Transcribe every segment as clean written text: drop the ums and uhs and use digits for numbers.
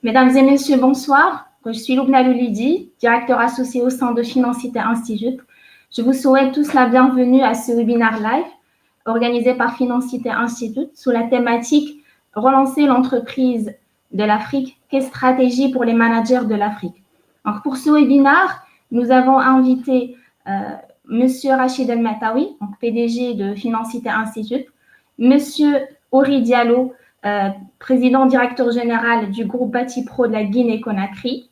Mesdames et messieurs, bonsoir. Je suis Loubna Loulidi, directeur associé au Centre de Financité Institute. Je vous souhaite tous la bienvenue à ce webinaire live organisé par Financité Institute sous la thématique Relancer l'entreprise de l'Afrique, quelle stratégie pour les managers de l'Afrique. Donc pour ce webinaire, nous avons invité Monsieur Rachid El Matawi, donc PDG de Financité Institute, Monsieur Ori Diallo, président directeur général du groupe Batipro de la Guinée-Conakry,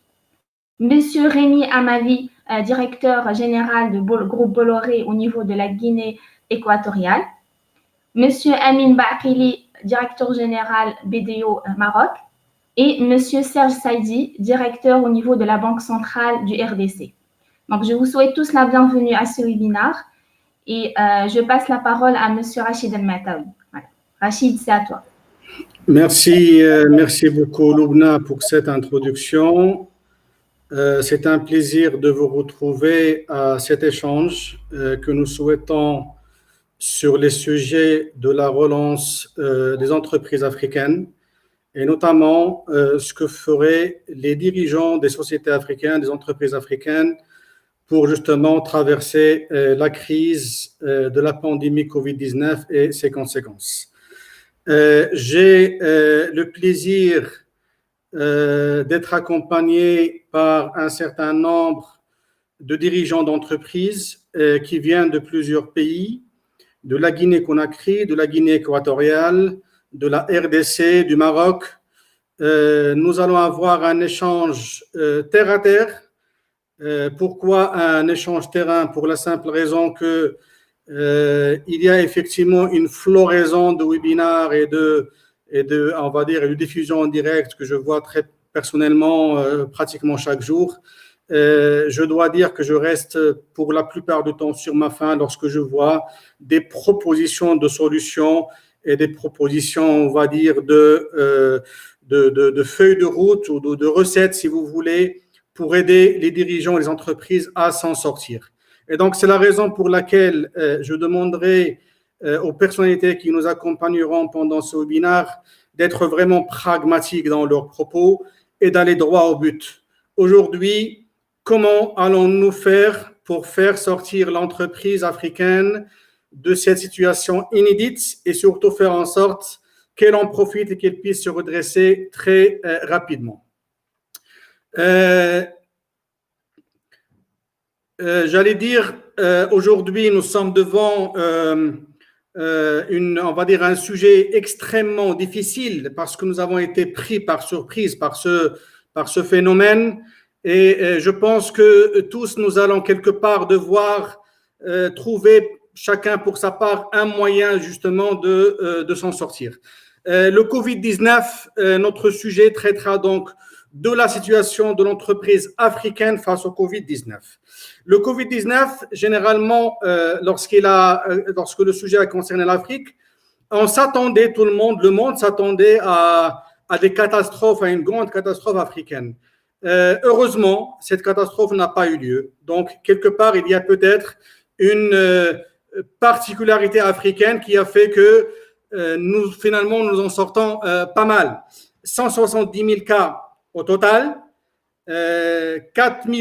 Monsieur Rémi Amavi, directeur général du groupe Bolloré au niveau de la Guinée équatoriale, Monsieur Amin Bakili, directeur général BDO Maroc, et Monsieur Serge Saidi, directeur au niveau de la Banque centrale du RDC. Donc, je vous souhaite tous la bienvenue à ce webinaire et je passe la parole à Monsieur Rachid El Matawi. Voilà. Rachid, c'est à toi. Merci beaucoup Loubna pour cette introduction. C'est un plaisir de vous retrouver à cet échange que nous souhaitons sur les sujets de la relance des entreprises africaines et notamment ce que feraient les dirigeants des sociétés africaines, des entreprises africaines pour justement traverser la crise de la pandémie Covid-19 et ses conséquences. J'ai le plaisir d'être accompagné par un certain nombre de dirigeants d'entreprises qui viennent de plusieurs pays, de la Guinée-Conakry, de la Guinée équatoriale, de la RDC, du Maroc. Nous allons avoir un échange terre à terre. Pourquoi un échange terrain? Pour la simple raison que il y a effectivement une floraison de webinaires et de on va dire, une diffusion en direct que je vois très personnellement pratiquement chaque jour. Je dois dire que je reste pour la plupart du temps sur ma faim lorsque je vois des propositions de solutions et des propositions, on va dire, de feuilles de route ou de recettes, si vous voulez, pour aider les dirigeants et les entreprises à s'en sortir. Et donc, c'est la raison pour laquelle je demanderai aux personnalités qui nous accompagneront pendant ce webinaire d'être vraiment pragmatiques dans leurs propos et d'aller droit au but. Aujourd'hui, comment allons-nous faire pour faire sortir l'entreprise africaine de cette situation inédite et surtout faire en sorte qu'elle en profite et qu'elle puisse se redresser très rapidement. J'allais dire, aujourd'hui, nous sommes devant on va dire un sujet extrêmement difficile parce que nous avons été pris par surprise par ce phénomène et je pense que tous nous allons quelque part devoir trouver chacun pour sa part un moyen justement de s'en sortir. Le Covid-19, notre sujet traitera donc de la situation de l'entreprise africaine face au Covid-19. Le Covid-19, généralement, lorsque le sujet a concerné l'Afrique, on s'attendait, tout le monde s'attendait à des catastrophes, à une grande catastrophe africaine. Heureusement, cette catastrophe n'a pas eu lieu. Donc, quelque part, il y a peut-être une particularité africaine qui a fait que nous, finalement, nous en sortons pas mal. 170 000 cas au total, 4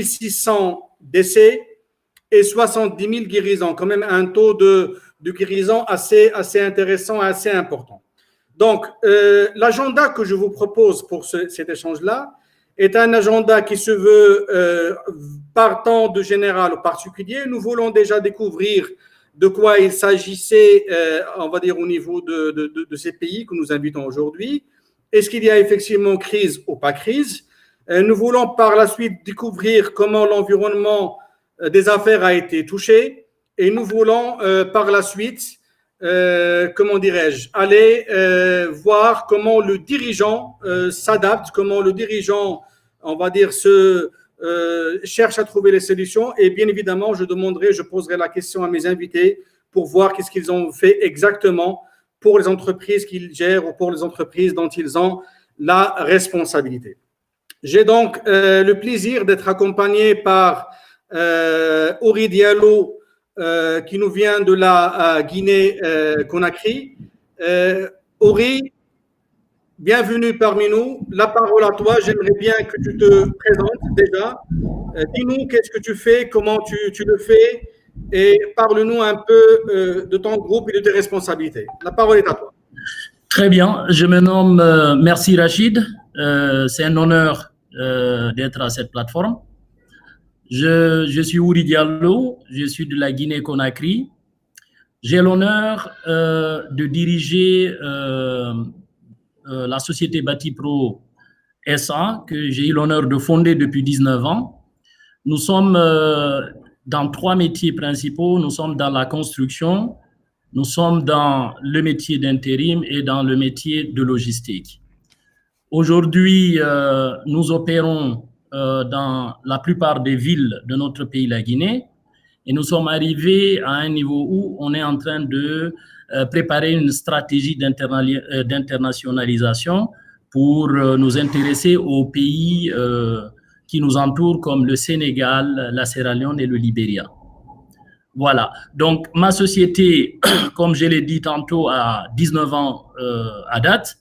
600 décès et 70 000 guérisons, quand même un taux de guérison assez intéressant et assez important. Donc, l'agenda que je vous propose pour cet échange-là est un agenda qui se veut partant de général au particulier. Nous voulons déjà découvrir de quoi il s'agissait, on va dire, au niveau de ces pays que nous invitons aujourd'hui. Est-ce qu'il y a effectivement crise ou pas crise? Nous voulons par la suite découvrir comment l'environnement des affaires a été touché et nous voulons par la suite, comment dirais-je, aller voir comment le dirigeant s'adapte, comment le dirigeant, on va dire, cherche à trouver les solutions et bien évidemment, je poserai la question à mes invités pour voir qu'est-ce qu'ils ont fait exactement pour les entreprises qu'ils gèrent ou pour les entreprises dont ils ont la responsabilité. J'ai donc le plaisir d'être accompagné par Ori Diallo, qui nous vient de la Guinée-Conakry. Ori, bienvenue parmi nous. La parole à toi. J'aimerais bien que tu te présentes déjà. Dis-nous qu'est-ce que tu fais, comment tu le fais et parle-nous un peu de ton groupe et de tes responsabilités. La parole est à toi. Très bien, je me nomme Merci Rachid. C'est un honneur d'être à cette plateforme. Je suis Ouri Diallo, je suis de la Guinée-Conakry. J'ai l'honneur de diriger la société Batipro SA que j'ai eu l'honneur de fonder depuis 19 ans. Nous sommes dans 3 métiers principaux. Nous sommes dans la construction, nous sommes dans le métier d'intérim et dans le métier de logistique. Aujourd'hui, nous opérons dans la plupart des villes de notre pays, la Guinée, et nous sommes arrivés à un niveau où on est en train de préparer une stratégie d'internationalisation pour nous intéresser aux pays qui nous entourent comme le Sénégal, la Sierra Leone et le Libéria. Voilà, donc ma société, comme je l'ai dit tantôt, a 19 ans à date.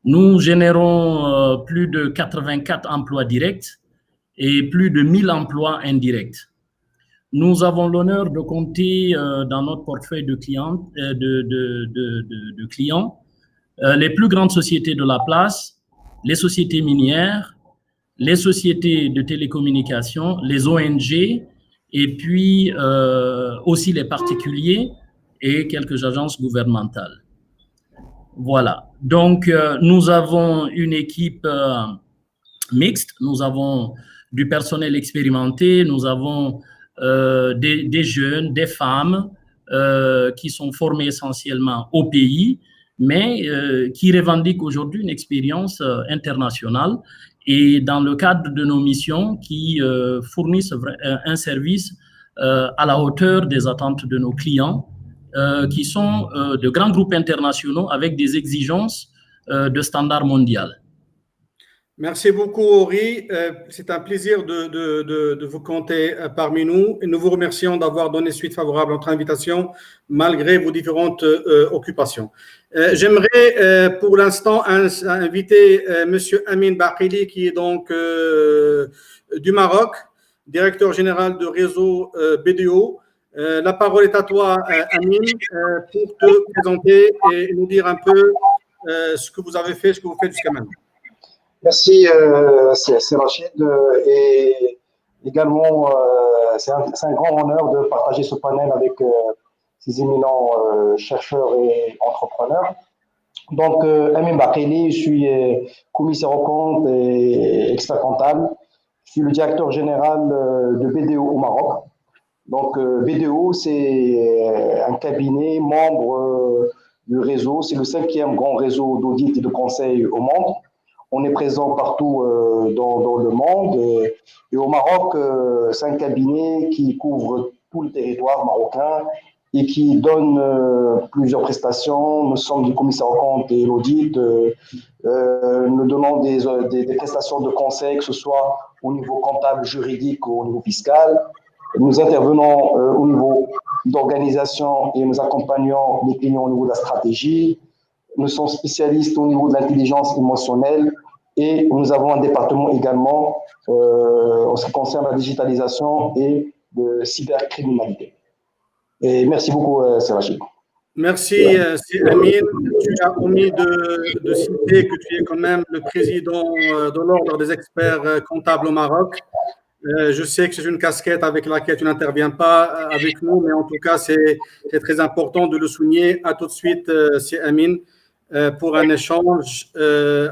Nous générons plus de 84 emplois directs et plus de 1000 emplois indirects. Nous avons l'honneur de compter dans notre portefeuille de clients, les plus grandes sociétés de la place, les sociétés minières, les sociétés de télécommunications, les ONG, et puis aussi les particuliers et quelques agences gouvernementales. Voilà, donc nous avons une équipe mixte, nous avons du personnel expérimenté, nous avons des jeunes, des femmes qui sont formés essentiellement au pays, mais qui revendiquent aujourd'hui une expérience internationale et dans le cadre de nos missions qui fournissent un service à la hauteur des attentes de nos clients, qui sont de grands groupes internationaux avec des exigences de standard mondial. Merci beaucoup, Ori. C'est un plaisir de vous compter parmi nous et nous vous remercions d'avoir donné suite favorable à notre invitation malgré vos différentes occupations. J'aimerais pour l'instant inviter Monsieur Amin Bakhili qui est donc du Maroc, directeur général de réseau BDO. La parole est à toi, Amin, pour te présenter et nous dire un peu ce que vous avez fait, ce que vous faites jusqu'à maintenant. Merci, c'est Rachid. Et également, c'est un grand honneur de partager ce panel avec ces éminents chercheurs et entrepreneurs. Donc, Amin Bakhili, je suis commissaire aux comptes et expert comptable. Je suis le directeur général de BDO au Maroc. Donc, BDO, c'est un cabinet membre du réseau. C'est le 5e grand réseau d'audit et de conseil au monde. On est présent partout dans le monde. Et au Maroc, c'est un cabinet qui couvre tout le territoire marocain et qui donne plusieurs prestations. Nous sommes du commissaire aux comptes et l'audit. Nous donnons des prestations de conseil, que ce soit au niveau comptable, juridique ou au niveau fiscal. Nous intervenons au niveau d'organisation et nous accompagnons les clients au niveau de la stratégie. Nous sommes spécialistes au niveau de l'intelligence émotionnelle et nous avons un département également en ce qui concerne la digitalisation et de cybercriminalité. Et merci beaucoup, Rachid. Merci, Amin. Tu as omis de citer que tu es quand même le président de l'Ordre des experts comptables au Maroc. Je sais que c'est une casquette avec laquelle tu n'interviens pas avec nous, mais en tout cas, c'est très important de le souligner. À tout de suite, c'est Amin, pour un échange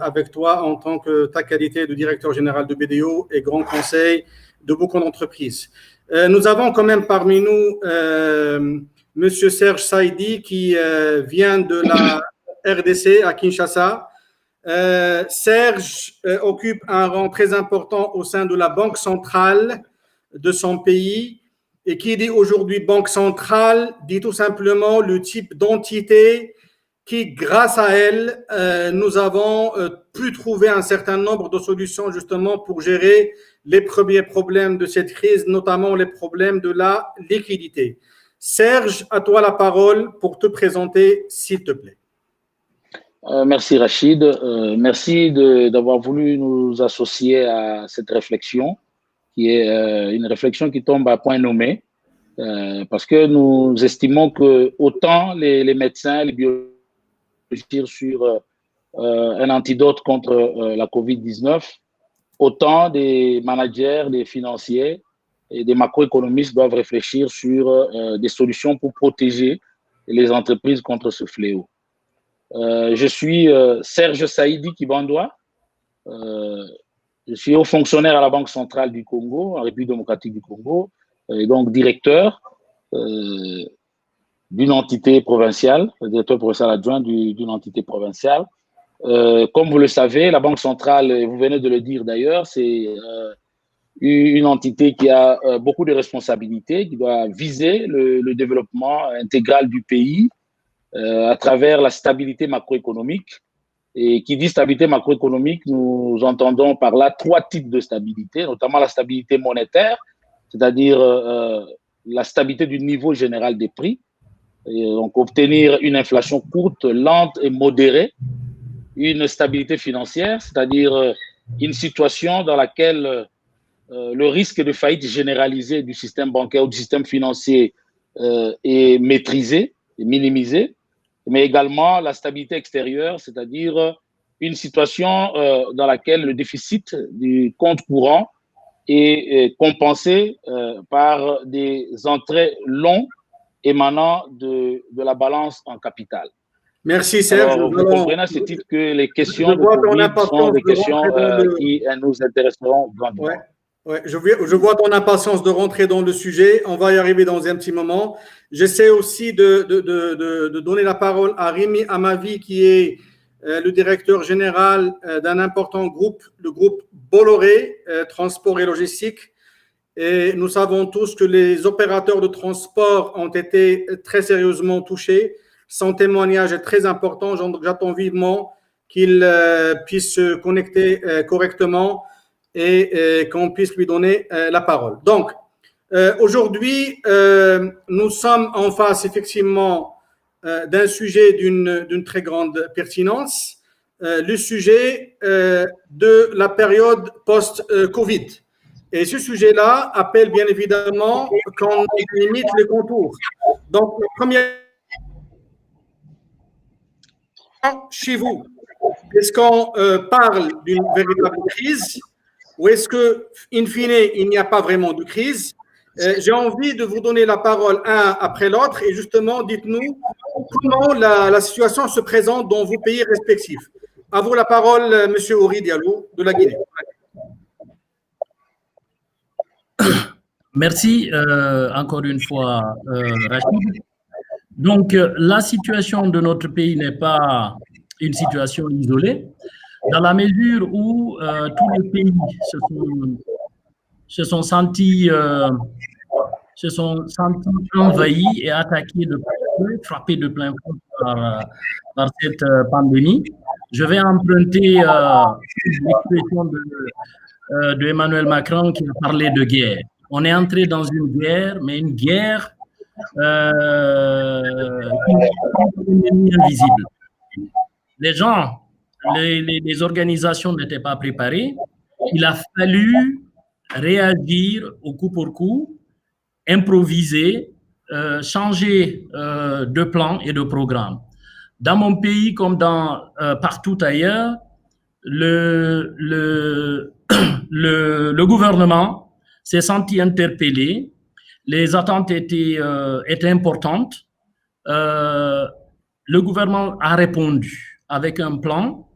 avec toi en tant que ta qualité de directeur général de BDO et grand conseil de beaucoup d'entreprises. Nous avons quand même parmi nous Monsieur Serge Saïdi qui vient de la RDC à Kinshasa. Serge occupe un rang très important au sein de la banque centrale de son pays. Et qui dit aujourd'hui banque centrale, dit tout simplement le type d'entité qui, grâce à elle, nous avons pu trouver un certain nombre de solutions justement pour gérer les premiers problèmes de cette crise, notamment les problèmes de la liquidité. Serge, à toi la parole pour te présenter, s'il te plaît. Merci Rachid. Merci d'avoir voulu nous associer à cette réflexion, qui est une réflexion qui tombe à point nommé, parce que nous estimons que autant les médecins, les biologistes sur un antidote contre la COVID-19, autant des managers, des financiers et des macroéconomistes doivent réfléchir sur des solutions pour protéger les entreprises contre ce fléau. Je suis Serge Saïdi Kibandoa. Je suis haut fonctionnaire à la Banque centrale du Congo, en République démocratique du Congo, et donc directeur d'une entité provinciale, directeur provincial adjoint d'une entité provinciale. Comme vous le savez, la Banque centrale, vous venez de le dire d'ailleurs, c'est une entité qui a beaucoup de responsabilités, qui doit viser le développement intégral du pays à travers la stabilité macroéconomique. Et qui dit stabilité macroéconomique, nous entendons par là 3 types de stabilité, notamment la stabilité monétaire, c'est-à-dire la stabilité du niveau général des prix, et donc obtenir une inflation courte, lente et modérée, une stabilité financière, c'est-à-dire une situation dans laquelle le risque de faillite généralisée du système bancaire ou du système financier est maîtrisé, est minimisé, mais également la stabilité extérieure, c'est-à-dire une situation dans laquelle le déficit du compte courant est compensé par des entrées longues émanant de la balance en capital. Merci Serge. Alors, vous comprenez à ce titre que les questions de Covid sont des questions qui nous intéresseront grandement. Ouais, je vois ton impatience de rentrer dans le sujet. On va y arriver dans un petit moment. J'essaie aussi de donner la parole à Rémi Amavi, qui est le directeur général d'un important groupe, le groupe Bolloré, Transport et Logistique. Et nous savons tous que les opérateurs de transport ont été très sérieusement touchés. Son témoignage est très important. J'attends vivement qu'il puisse se connecter correctement et qu'on puisse lui donner la parole. Donc, aujourd'hui, nous sommes en face effectivement d'un sujet d'une très grande pertinence, le sujet de la période post-Covid. Et ce sujet-là appelle bien évidemment qu'on limite les contours. Donc, la première chez vous, est-ce qu'on parle d'une véritable crise ou est-ce que, in fine, il n'y a pas vraiment de crise? J'ai envie de vous donner la parole un après l'autre et justement, dites-nous comment la situation se présente dans vos pays respectifs. À vous la parole, Monsieur Ori Diallo de la Guinée. Merci encore une fois, Rachid. Donc, la situation de notre pays n'est pas une situation isolée, dans la mesure où tous les pays se sont sentis envahis et attaqués de plein fouet, frappés de plein fouet par cette pandémie. Je vais emprunter l'expression de Emmanuel Macron qui a parlé de guerre. On est entré dans une guerre, mais une guerre invisible. Les gens, les organisations n'étaient pas préparées. Il a fallu réagir au coup pour coup, improviser, changer de plan et de programme. Dans mon pays comme partout ailleurs, le gouvernement s'est senti interpellé. Les attentes étaient importantes. Le gouvernement a répondu avec un plan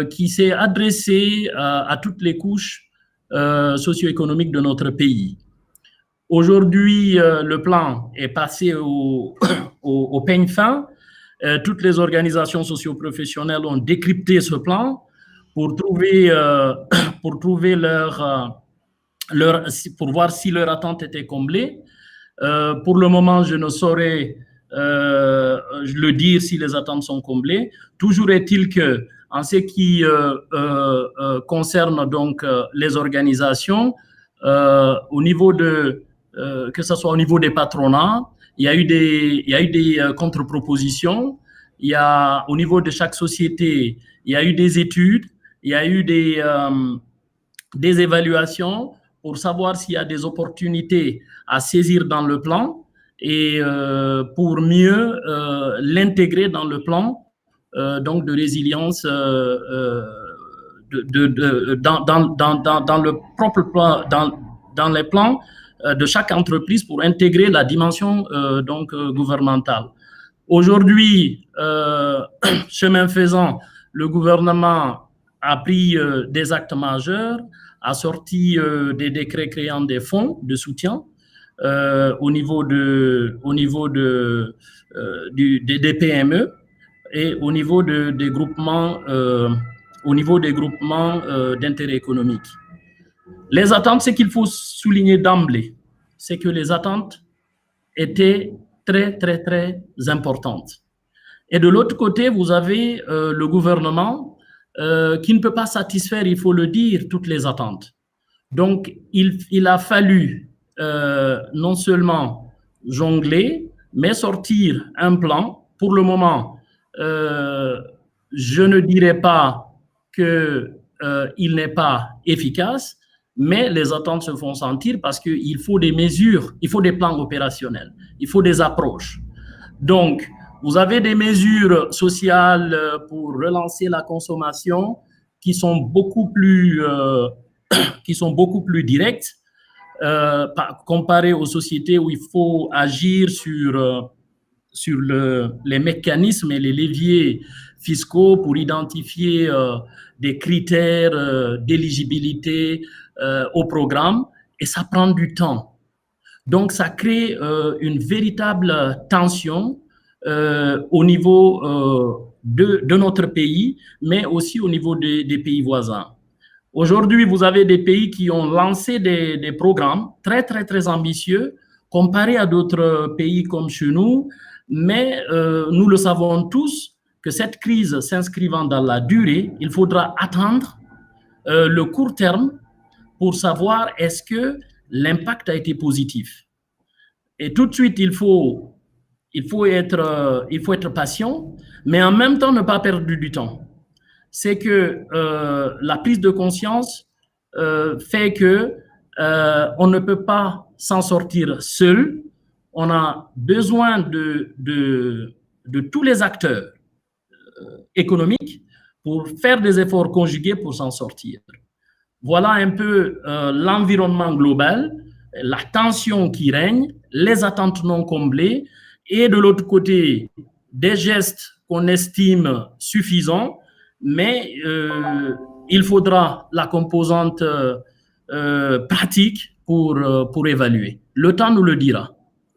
qui s'est adressé à toutes les couches socio-économiques de notre pays. Aujourd'hui, le plan est passé au peigne fin. Toutes les organisations socio-professionnelles ont décrypté ce plan pour voir si leur attente était comblée. Pour le moment, je ne saurais le dire si les attentes sont comblées. Toujours est-il que, en ce qui concerne donc les organisations, au niveau que ce soit au niveau des patronats, il y a eu des contre-propositions il y a, au niveau de chaque société, il y a eu des études, il y a eu des évaluations pour savoir s'il y a des opportunités à saisir dans le plan et pour mieux l'intégrer dans le plan donc de résilience dans le propre plan, dans les plans de chaque entreprise pour intégrer la dimension donc gouvernementale. Aujourd'hui, chemin faisant, le gouvernement a pris des actes majeurs, a sorti des décrets créant des fonds de soutien au niveau des PME et au niveau des groupements d'intérêt économique. Les attentes, ce qu'il faut souligner d'emblée, c'est que les attentes étaient très, très, très importantes. Et de l'autre côté, vous avez le gouvernement qui ne peut pas satisfaire, il faut le dire, toutes les attentes. Donc, il a fallu non seulement jongler, mais sortir un plan. Pour le moment, je ne dirais pas qu'il n'est pas efficace, mais les attentes se font sentir parce qu'il faut des mesures, il faut des plans opérationnels, il faut des approches. Donc, vous avez des mesures sociales pour relancer la consommation qui sont beaucoup plus directes comparées aux sociétés où il faut agir sur les mécanismes et les leviers fiscaux pour identifier des critères d'éligibilité au programme, et ça prend du temps. Donc, ça crée une véritable tension au niveau de notre pays, mais aussi au niveau des pays voisins. Aujourd'hui, vous avez des pays qui ont lancé des programmes très, très, très ambitieux comparés à d'autres pays comme chez nous, mais nous le savons tous que cette crise s'inscrivant dans la durée, il faudra attendre le court terme pour savoir est-ce que l'impact a été positif. Et tout de suite, il faut être patient, mais en même temps ne pas perdre du temps. C'est que la prise de conscience fait que on ne peut pas s'en sortir seul. On a besoin de tous les acteurs économiques pour faire des efforts conjugués pour s'en sortir. Voilà un peu l'environnement global, la tension qui règne, les attentes non comblées et de l'autre côté, des gestes qu'on estime suffisants, mais il faudra la composante pratique pour évaluer. Le temps nous le dira.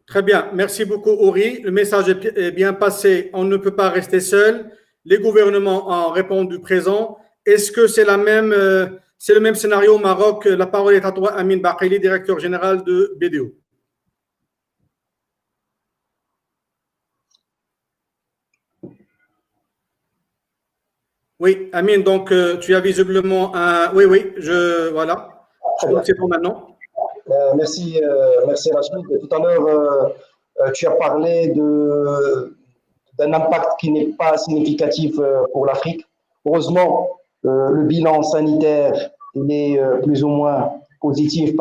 Très bien, merci beaucoup Ori. Le message est bien passé, on ne peut pas rester seul. Les gouvernements ont répondu présent. Est-ce que c'est le même scénario au Maroc? La parole est à toi, Amine Bakhili, directeur général de BDO. Oui, Amine, donc tu as visiblement un… Oui, voilà. C'est bon maintenant. Merci Rachid. Tout à l'heure, tu as parlé d'un impact qui n'est pas significatif pour l'Afrique. Heureusement, le bilan sanitaire il est plus ou moins positif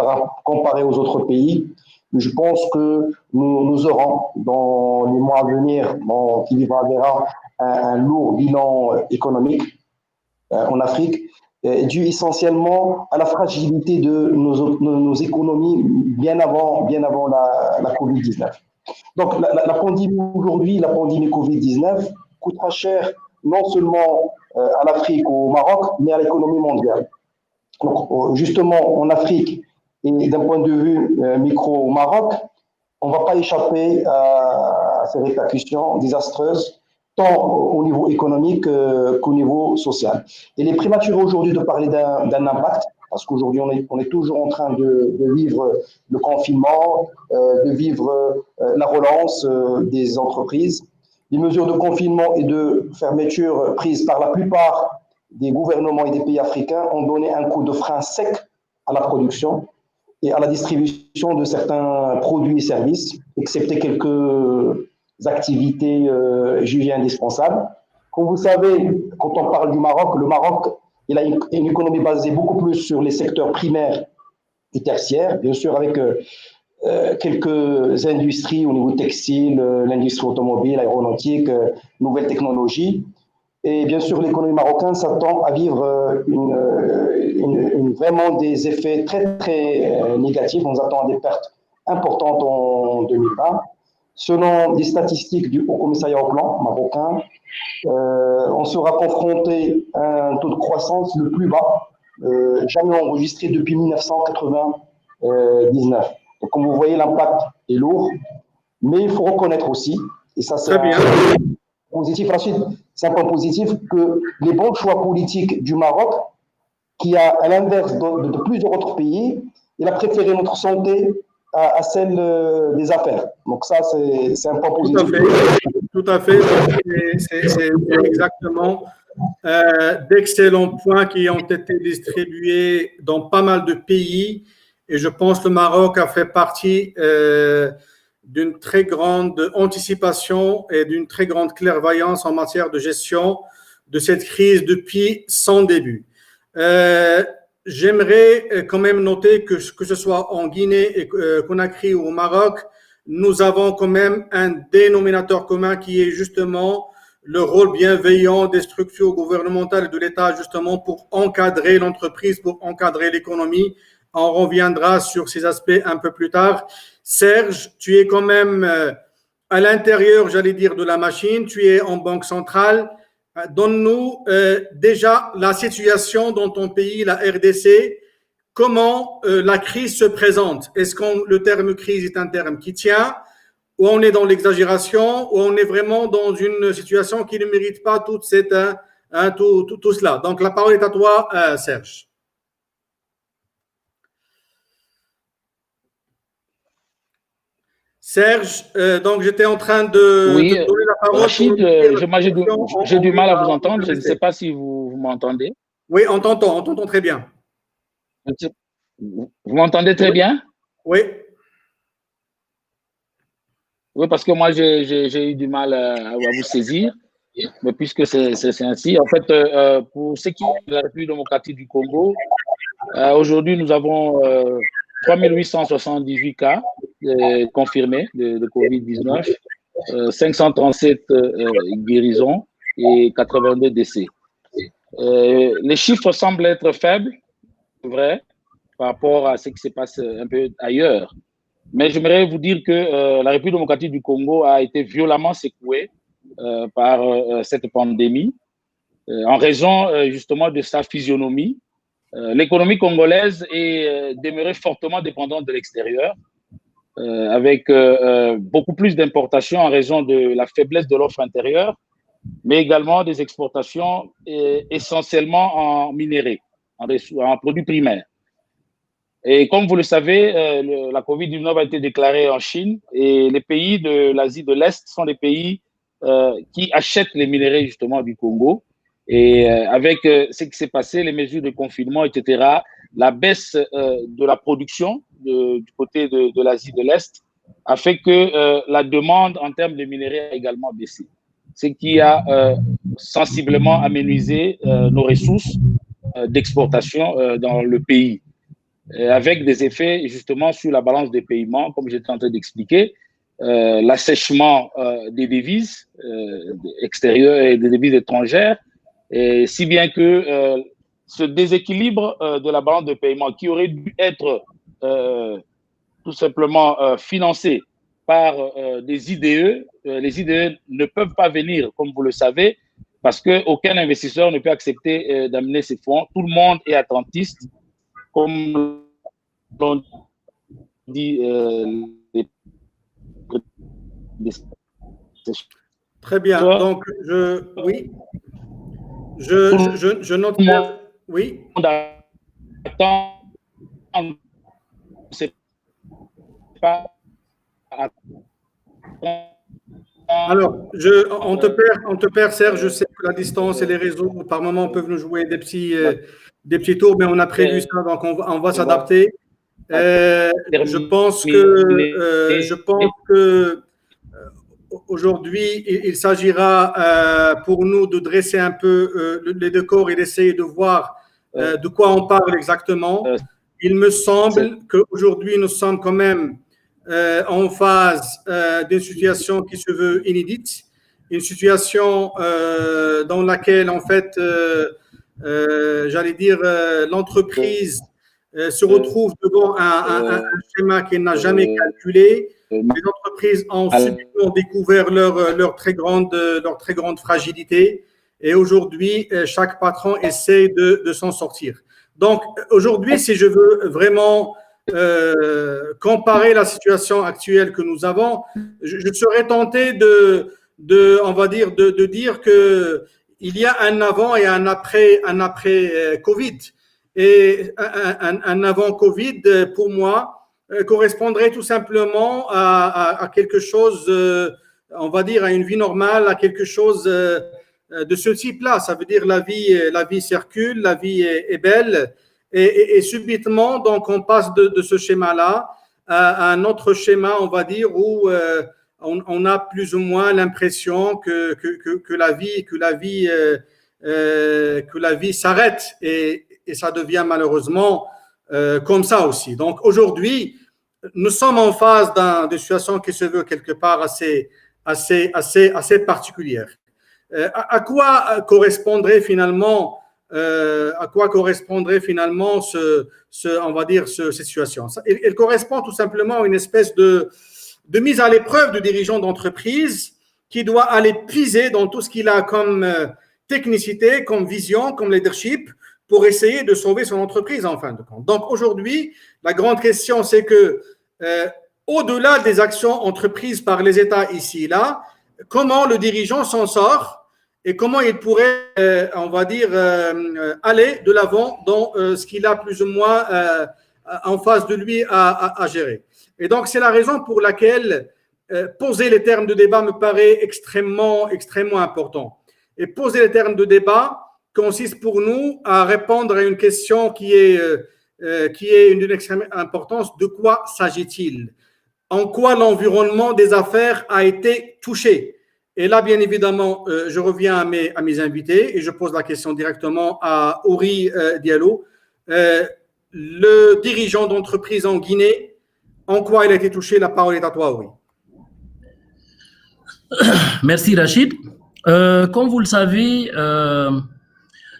comparé aux autres pays. Je pense que nous aurons dans les mois à venir, qui verra un lourd bilan économique en Afrique, dû essentiellement à la fragilité de nos économies bien avant la Covid-19. Donc la pandémie aujourd'hui, la pandémie Covid-19 coûtera cher non seulement à l'Afrique ou au Maroc, mais à l'économie mondiale. Donc justement en Afrique et d'un point de vue micro au Maroc, on ne va pas échapper à ces répercussions désastreuses tant au niveau économique qu'au niveau social. Il est prématuré aujourd'hui de parler d'un impact, parce qu'aujourd'hui, on est toujours en train de vivre le confinement, de vivre la relance des entreprises. Les mesures de confinement et de fermeture prises par la plupart des gouvernements et des pays africains ont donné un coup de frein sec à la production et à la distribution de certains produits et services, excepté quelques activités jugées indispensables. Comme vous savez, quand on parle du Maroc, le Maroc, il a une économie basée beaucoup plus sur les secteurs primaires et tertiaires, bien sûr avec quelques industries au niveau textile, l'industrie automobile, aéronautique, nouvelles technologies. Et bien sûr, l'économie marocaine s'attend à vivre vraiment des effets très, très négatifs. On attend des pertes importantes en 2020. Selon des statistiques du Haut Commissariat au Plan marocain, on sera confronté à un taux de croissance le plus bas jamais enregistré depuis 1999. Donc, comme vous voyez, l'impact est lourd, mais il faut reconnaître aussi, et ça c'est positif, Rachid, c'est un point positif, que les bons choix politiques du Maroc, qui a à l'inverse de plusieurs autres pays, il a préféré notre santé à celle des affaires. Donc ça, c'est un point positif. Tout à fait. C'est exactement d'excellents points qui ont été distribués dans pas mal de pays. Et je pense que le Maroc a fait partie d'une très grande anticipation et d'une très grande clairvoyance en matière de gestion de cette crise depuis son début. J'aimerais quand même noter que ce soit en Guinée et Conakry ou au Maroc, nous avons quand même un dénominateur commun qui est justement le rôle bienveillant des structures gouvernementales et de l'État justement pour encadrer l'entreprise, pour encadrer l'économie. On reviendra sur ces aspects un peu plus tard. Serge, tu es quand même à l'intérieur, j'allais dire, de la machine. Tu es en banque centrale. Donne-nous déjà la situation dans ton pays, la RDC. Comment la crise se présente? Est-ce que le terme crise est un terme qui tient? Ou on est dans l'exagération? Ou on est vraiment dans une situation qui ne mérite pas toute cette, tout cela? Donc, la parole est à toi, Serge. Serge, donc j'étais en train de donner la parole. Rachid, j'ai du mal à vous entendre. Je ne sais pas si vous m'entendez. Oui, on t'entend très bien. Vous m'entendez très bien? Oui. Oui, parce que moi, j'ai eu du mal à vous saisir. Mais puisque c'est ainsi, en fait, pour ce qui est de la République démocratique du Congo, aujourd'hui, nous avons 3878 cas confirmés de COVID-19, 537 guérisons et 82 décès. Les chiffres semblent être faibles, c'est vrai, par rapport à ce qui se passe un peu ailleurs. Mais j'aimerais vous dire que la République démocratique du Congo a été violemment secouée par cette pandémie en raison justement de sa physionomie. L'économie congolaise est demeurée fortement dépendante de l'extérieur, avec beaucoup plus d'importations en raison de la faiblesse de l'offre intérieure, mais également des exportations essentiellement en minéraux, en produits primaires. Et comme vous le savez, la COVID-19 a été déclarée en Chine et les pays de l'Asie de l'Est sont les pays qui achètent les minéraux justement du Congo. Et avec ce qui s'est passé, les mesures de confinement, etc., la baisse de la production du côté de l'Asie de l'Est a fait que la demande en termes de minéraux a également baissé. Ce qui a sensiblement aménuisé nos ressources d'exportation dans le pays, avec des effets justement sur la balance des paiements, comme j'étais en train d'expliquer, l'assèchement des devises extérieures et des devises étrangères, et si bien que ce déséquilibre de la balance de paiement qui aurait dû être tout simplement financé par des IDE, les IDE ne peuvent pas venir, comme vous le savez, parce qu'aucun investisseur ne peut accepter d'amener ses fonds. Tout le monde est attentiste, comme l'on dit. Très bien. Donc, oui. Je note que, oui. Alors, on te perd, Serge. Je sais que la distance et les réseaux, par moment, peuvent nous jouer des petits tours, mais on a prévu ça, donc on va s'adapter. Je pense que aujourd'hui, il s'agira pour nous de dresser un peu les décors et d'essayer de voir de quoi on parle exactement. Il me semble qu'aujourd'hui, nous sommes quand même en phase d'une situation qui se veut inédite, une situation dans laquelle, en fait, j'allais dire, l'entreprise se retrouve devant un schéma qu'elle n'a jamais calculé. Les entreprises ont subitement découvert leur très grande fragilité et aujourd'hui, chaque patron essaie de s'en sortir. Donc, aujourd'hui, si je veux vraiment comparer la situation actuelle que nous avons, je serais tenté on va dire, de dire que il y a un avant et un après Covid. Et un avant Covid, pour moi, correspondrait tout simplement à quelque chose, on va dire, à une vie normale, à quelque chose de ce type-là. Ça veut dire la vie circule, la vie est belle. Et subitement, donc, on passe de ce schéma-là à un autre schéma, on va dire, où on a plus ou moins l'impression que la vie s'arrête et ça devient malheureusement comme ça aussi. Donc aujourd'hui, nous sommes en phase d'une situation qui se veut quelque part assez particulière. À quoi correspondrait finalement on va dire, cette situation? Elle correspond tout simplement à une espèce de mise à l'épreuve du dirigeant d'entreprise qui doit aller puiser dans tout ce qu'il a comme technicité, comme vision, comme leadership pour essayer de sauver son entreprise en fin de compte. Donc aujourd'hui, la grande question, c'est que au-delà des actions entreprises par les États ici et là, comment le dirigeant s'en sort et comment il pourrait, on va dire, aller de l'avant dans ce qu'il a plus ou moins en face de lui à gérer. Et donc, c'est la raison pour laquelle poser les termes de débat me paraît extrêmement important. Et poser les termes de débat consiste pour nous à répondre à une question qui est d'une extrême importance. De quoi s'agit-il? En quoi l'environnement des affaires a été touché? Et là, bien évidemment, je reviens à mes invités et je pose la question directement à Ori Diallo, le dirigeant d'entreprise en Guinée. En quoi il a été touché? La parole est à toi, Ori. Merci, Rachid. Comme vous le savez,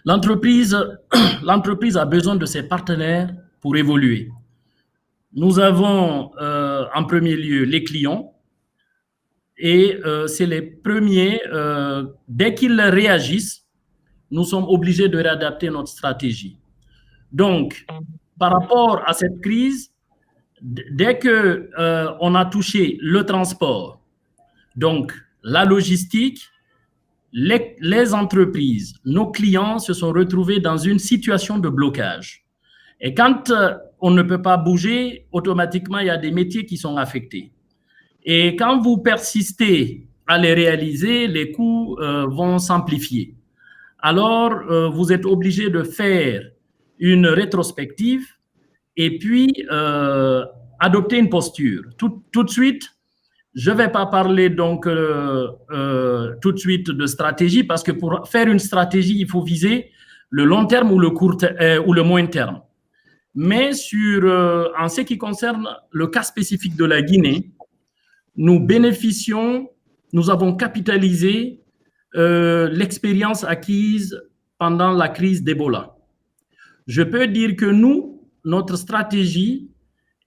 l'entreprise a besoin de ses partenaires pour évoluer. Nous avons en premier lieu les clients et c'est les premiers, dès qu'ils réagissent, nous sommes obligés de réadapter notre stratégie. Donc, par rapport à cette crise, dès qu'on a touché le transport, donc la logistique, les entreprises, nos clients se sont retrouvés dans une situation de blocage. Et quand on ne peut pas bouger, automatiquement, il y a des métiers qui sont affectés. Et quand vous persistez à les réaliser, les coûts vont s'amplifier. Alors, vous êtes obligé de faire une rétrospective et puis adopter une posture. Tout de suite, je ne vais pas parler donc tout de suite de stratégie parce que pour faire une stratégie, il faut viser le long terme ou le moyen terme. Mais en ce qui concerne le cas spécifique de la Guinée, nous avons capitalisé l'expérience acquise pendant la crise d'Ebola. Je peux dire que notre stratégie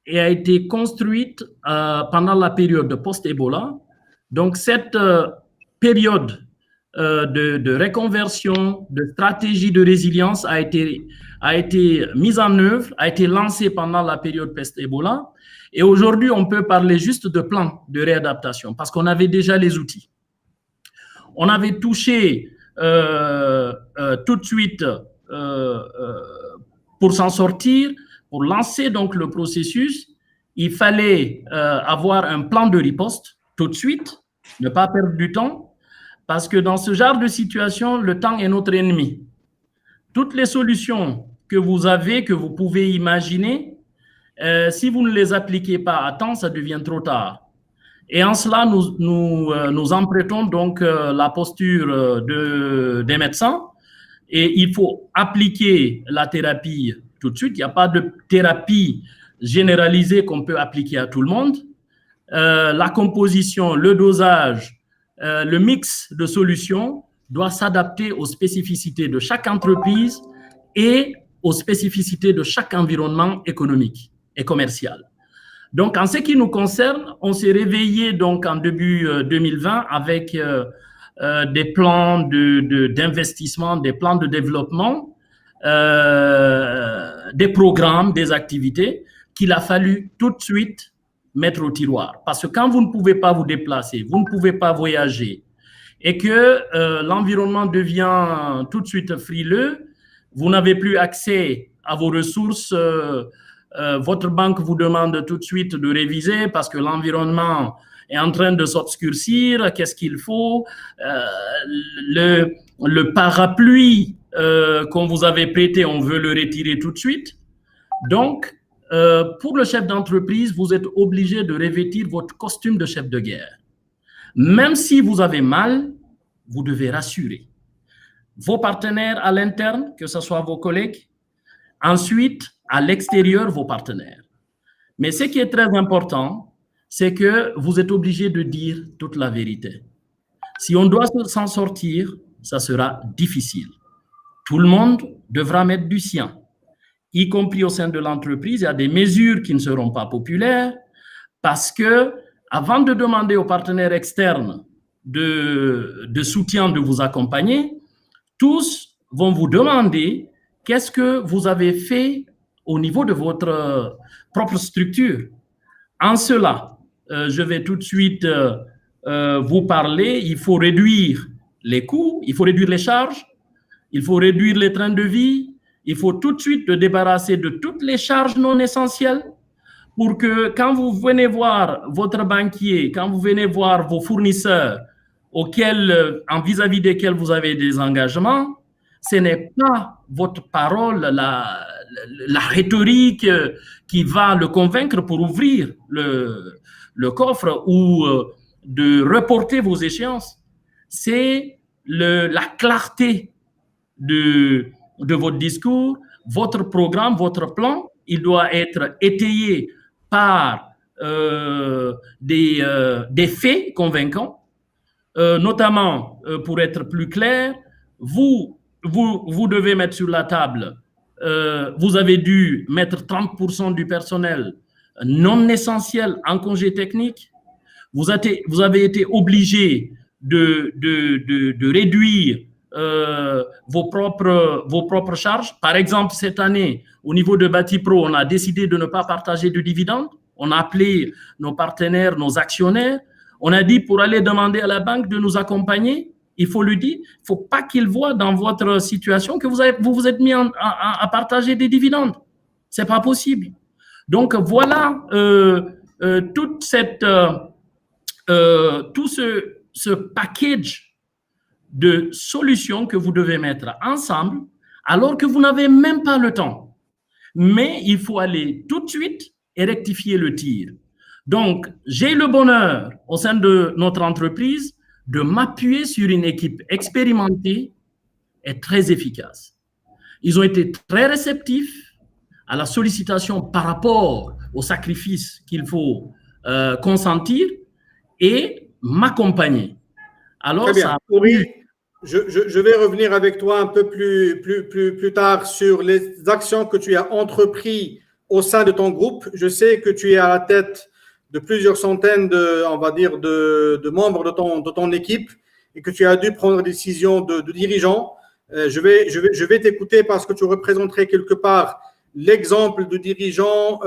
a été construite pendant la période post-Ebola. Donc, cette période de reconversion, de stratégie de résilience a été mise en œuvre, a été lancée pendant la période post-Ebola. Et aujourd'hui, on peut parler juste de plan de réadaptation parce qu'on avait déjà les outils. On avait touché tout de suite pour s'en sortir, pour lancer donc le processus, il fallait avoir un plan de riposte tout de suite, ne pas perdre du temps, parce que dans ce genre de situation, le temps est notre ennemi. Toutes les solutions que vous avez, que vous pouvez imaginer, si vous ne les appliquez pas à temps, ça devient trop tard. Et en cela, nous empruntons donc la posture des médecins et il faut appliquer la thérapie tout de suite. Il n'y a pas de thérapie généralisée qu'on peut appliquer à tout le monde. La composition, le dosage, le mix de solutions doit s'adapter aux spécificités de chaque entreprise et aux spécificités de chaque environnement économique et commercial. Donc, en ce qui nous concerne, on s'est réveillé donc en début 2020 avec des plans d'investissement, des plans de développement, des programmes, des activités qu'il a fallu tout de suite mettre au tiroir. Parce que quand vous ne pouvez pas vous déplacer, vous ne pouvez pas voyager et que l'environnement devient tout de suite frileux, vous n'avez plus accès à vos ressources, votre banque vous demande tout de suite de réviser parce que l'environnement est en train de s'obscurcir, qu'est-ce qu'il faut, le parapluie qu'on vous avait prêté, on veut le retirer tout de suite. Donc, pour le chef d'entreprise, vous êtes obligé de revêtir votre costume de chef de guerre. Même si vous avez mal, vous devez rassurer vos partenaires à l'interne, que ce soit vos collègues, ensuite, à l'extérieur, vos partenaires. Mais ce qui est très important, c'est que vous êtes obligé de dire toute la vérité. Si on doit s'en sortir, ça sera difficile. Tout le monde devra mettre du sien, y compris au sein de l'entreprise. Il y a des mesures qui ne seront pas populaires parce que, avant de demander aux partenaires externes de soutien de vous accompagner, tous vont vous demander qu'est-ce que vous avez fait au niveau de votre propre structure. En cela, je vais tout de suite vous parler, il faut réduire les coûts, il faut réduire les charges, il faut réduire les trains de vie, il faut tout de suite se débarrasser de toutes les charges non essentielles pour que quand vous venez voir votre banquier, quand vous venez voir vos fournisseurs en vis-à-vis desquels vous avez des engagements, ce n'est pas votre parole, la rhétorique qui va le convaincre pour ouvrir le coffre ou de reporter vos échéances. C'est la clarté de votre discours, votre programme, votre plan. Il doit être étayé par des faits convaincants. Notamment, pour être plus clair, vous devez mettre sur la table, vous avez dû mettre 30% du personnel non essentiel en congé technique. Vous avez été obligé de réduire vos propres charges. Par exemple, cette année, au niveau de Batipro, on a décidé de ne pas partager de dividendes. On a appelé nos partenaires, nos actionnaires. On a dit pour aller demander à la banque de nous accompagner, il faut lui dire, il ne faut pas qu'il voit dans votre situation que vous vous êtes mis à partager des dividendes. Ce n'est pas possible. Donc voilà tout ce package de solutions que vous devez mettre ensemble alors que vous n'avez même pas le temps. Mais il faut aller tout de suite et rectifier le tir. Donc, j'ai le bonheur au sein de notre entreprise de m'appuyer sur une équipe expérimentée et très efficace. Ils ont été très réceptifs à la sollicitation par rapport au sacrifice qu'il faut consentir et m'accompagner. Alors, très bien. Oui, je vais revenir avec toi un peu plus tard sur les actions que tu as entreprises au sein de ton groupe. Je sais que tu es à la tête de plusieurs centaines de membres de ton équipe et que tu as dû prendre des décisions de dirigeants. Je vais t'écouter parce que tu représenterais quelque part l'exemple de dirigeant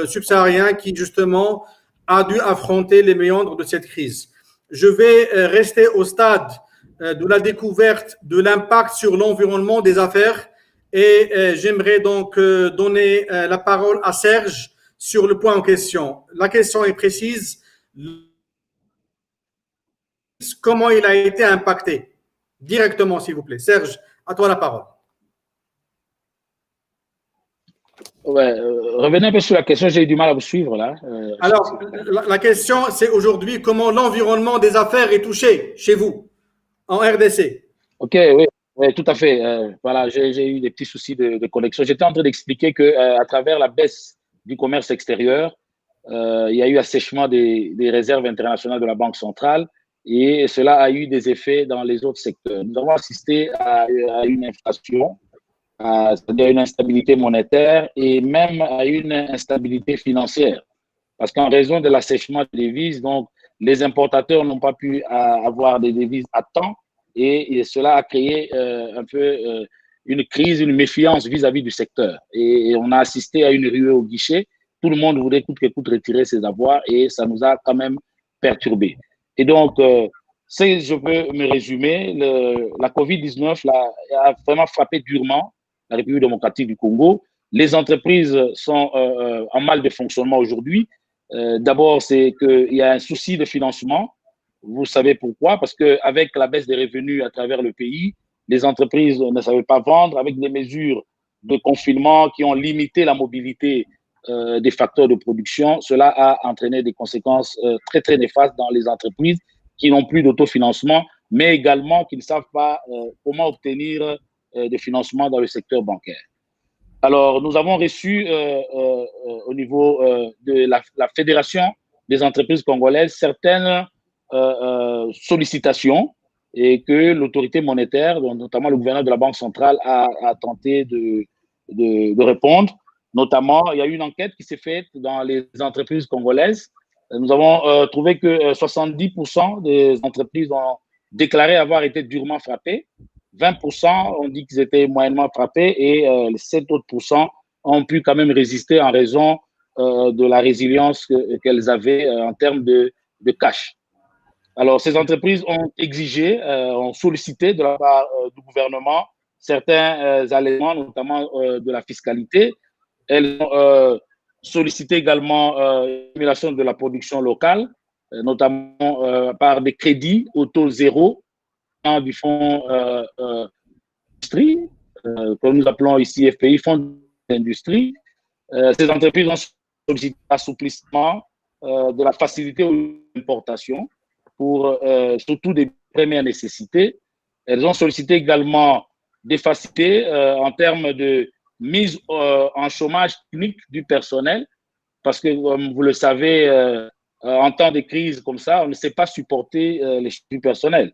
subsaharien qui justement a dû affronter les méandres de cette crise. Je vais rester au stade de la découverte de l'impact sur l'environnement des affaires et j'aimerais donc donner la parole à Serge sur le point en question. La question est précise. Comment il a été impacté? Directement, s'il vous plaît. Serge, à toi la parole. Ouais, revenez un peu sur la question, j'ai eu du mal à vous suivre là. Alors, la question, c'est aujourd'hui comment l'environnement des affaires est touché chez vous, en RDC. Ok, oui, oui, tout à fait. Voilà, j'ai eu des petits soucis de connexion. J'étais en train d'expliquer que à travers la baisse du commerce extérieur, il y a eu assèchement des réserves internationales de la Banque centrale et cela a eu des effets dans les autres secteurs. Nous avons assisté à une inflation, c'est-à-dire une instabilité monétaire et même à une instabilité financière. Parce qu'en raison de l'assèchement des devises, donc, les importateurs n'ont pas pu avoir des devises à temps et cela a créé un peu une crise, une méfiance vis-à-vis du secteur. Et on a assisté à une ruée au guichet. Tout le monde voulait coûte que coûte retirer ses avoirs et ça nous a quand même perturbés. Et donc, si je peux me résumer, la COVID-19 a vraiment frappé durement la République démocratique du Congo. Les entreprises sont en mal de fonctionnement aujourd'hui. D'abord, c'est qu'il y a un souci de financement. Vous savez pourquoi? Parce qu'avec la baisse des revenus à travers le pays, les entreprises ne savaient pas vendre avec des mesures de confinement qui ont limité la mobilité des facteurs de production. Cela a entraîné des conséquences très, très néfastes dans les entreprises qui n'ont plus d'autofinancement, mais également qui ne savent pas comment obtenir des financements dans le secteur bancaire. Alors, nous avons reçu au niveau de la Fédération des entreprises congolaises certaines sollicitations et que l'autorité monétaire, notamment le gouverneur de la Banque centrale, a tenté de répondre. Notamment, il y a eu une enquête qui s'est faite dans les entreprises congolaises. Nous avons trouvé que 70% des entreprises ont déclaré avoir été durement frappées. 20% ont dit qu'ils étaient moyennement frappés et les 7 autres pourcents ont pu quand même résister en raison de la résilience qu'elles avaient en termes de cash. Alors, ces entreprises ont exigé, ont sollicité de la part du gouvernement certains allègements, notamment de la fiscalité. Elles ont sollicité également l'émulation de la production locale, notamment par des crédits au taux zéro du fonds industrie, que nous appelons ici FPI, fonds d'industrie. Ces entreprises ont sollicité l'assouplissement de la facilité aux importations pour surtout des premières nécessités. Elles ont sollicité également des facilités en termes de mise en chômage technique du personnel, parce que, comme vous le savez, en temps de crise comme ça, on ne sait pas supporter les charges du personnel.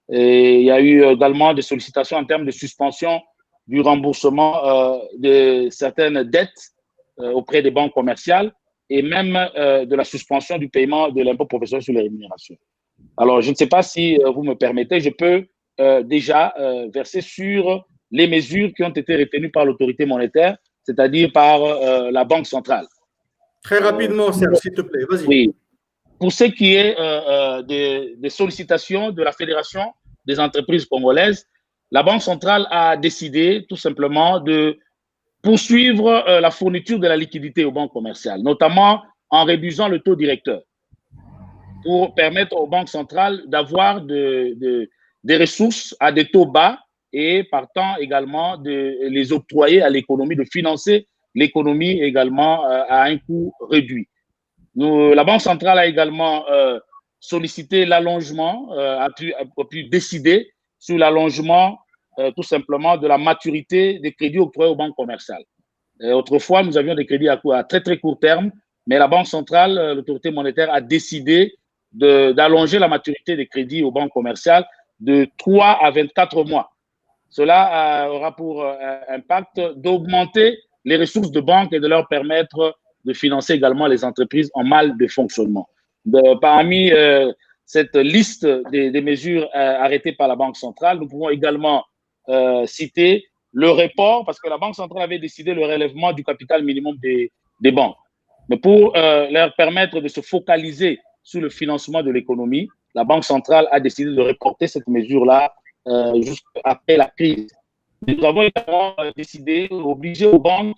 Et il y a eu également des sollicitations en termes de suspension du remboursement de certaines dettes auprès des banques commerciales et même de la suspension du paiement de l'impôt professionnel sur les rémunérations. Alors, je ne sais pas si vous me permettez, je peux déjà verser sur les mesures qui ont été retenues par l'autorité monétaire, c'est-à-dire par la Banque centrale. Très rapidement, Serge, s'il te plaît, vas-y. Oui. Pour ce qui est des sollicitations de la Fédération des entreprises congolaises, la Banque centrale a décidé tout simplement de poursuivre la fourniture de la liquidité aux banques commerciales, notamment en réduisant le taux directeur pour permettre aux banques centrales d'avoir des ressources à des taux bas et partant également de les octroyer à l'économie, de financer l'économie également à un coût réduit. La Banque centrale a également sollicité l'allongement, a pu décider sur l'allongement tout simplement de la maturité des crédits octroyés aux banques commerciales. Autrefois, nous avions des crédits à très très court terme, mais la Banque centrale, l'autorité monétaire a décidé d'allonger la maturité des crédits aux banques commerciales de 3 à 24 mois. Cela aura pour impact d'augmenter les ressources de banque et de leur permettre de financer également les entreprises en mal de fonctionnement. Parmi cette liste des mesures arrêtées par la Banque centrale, nous pouvons également citer le report, parce que la Banque centrale avait décidé le relèvement du capital minimum des banques. Mais pour leur permettre de se focaliser sur le financement de l'économie, la Banque centrale a décidé de reporter cette mesure-là jusqu'après la crise. Nous avons également décidé d'obliger aux banques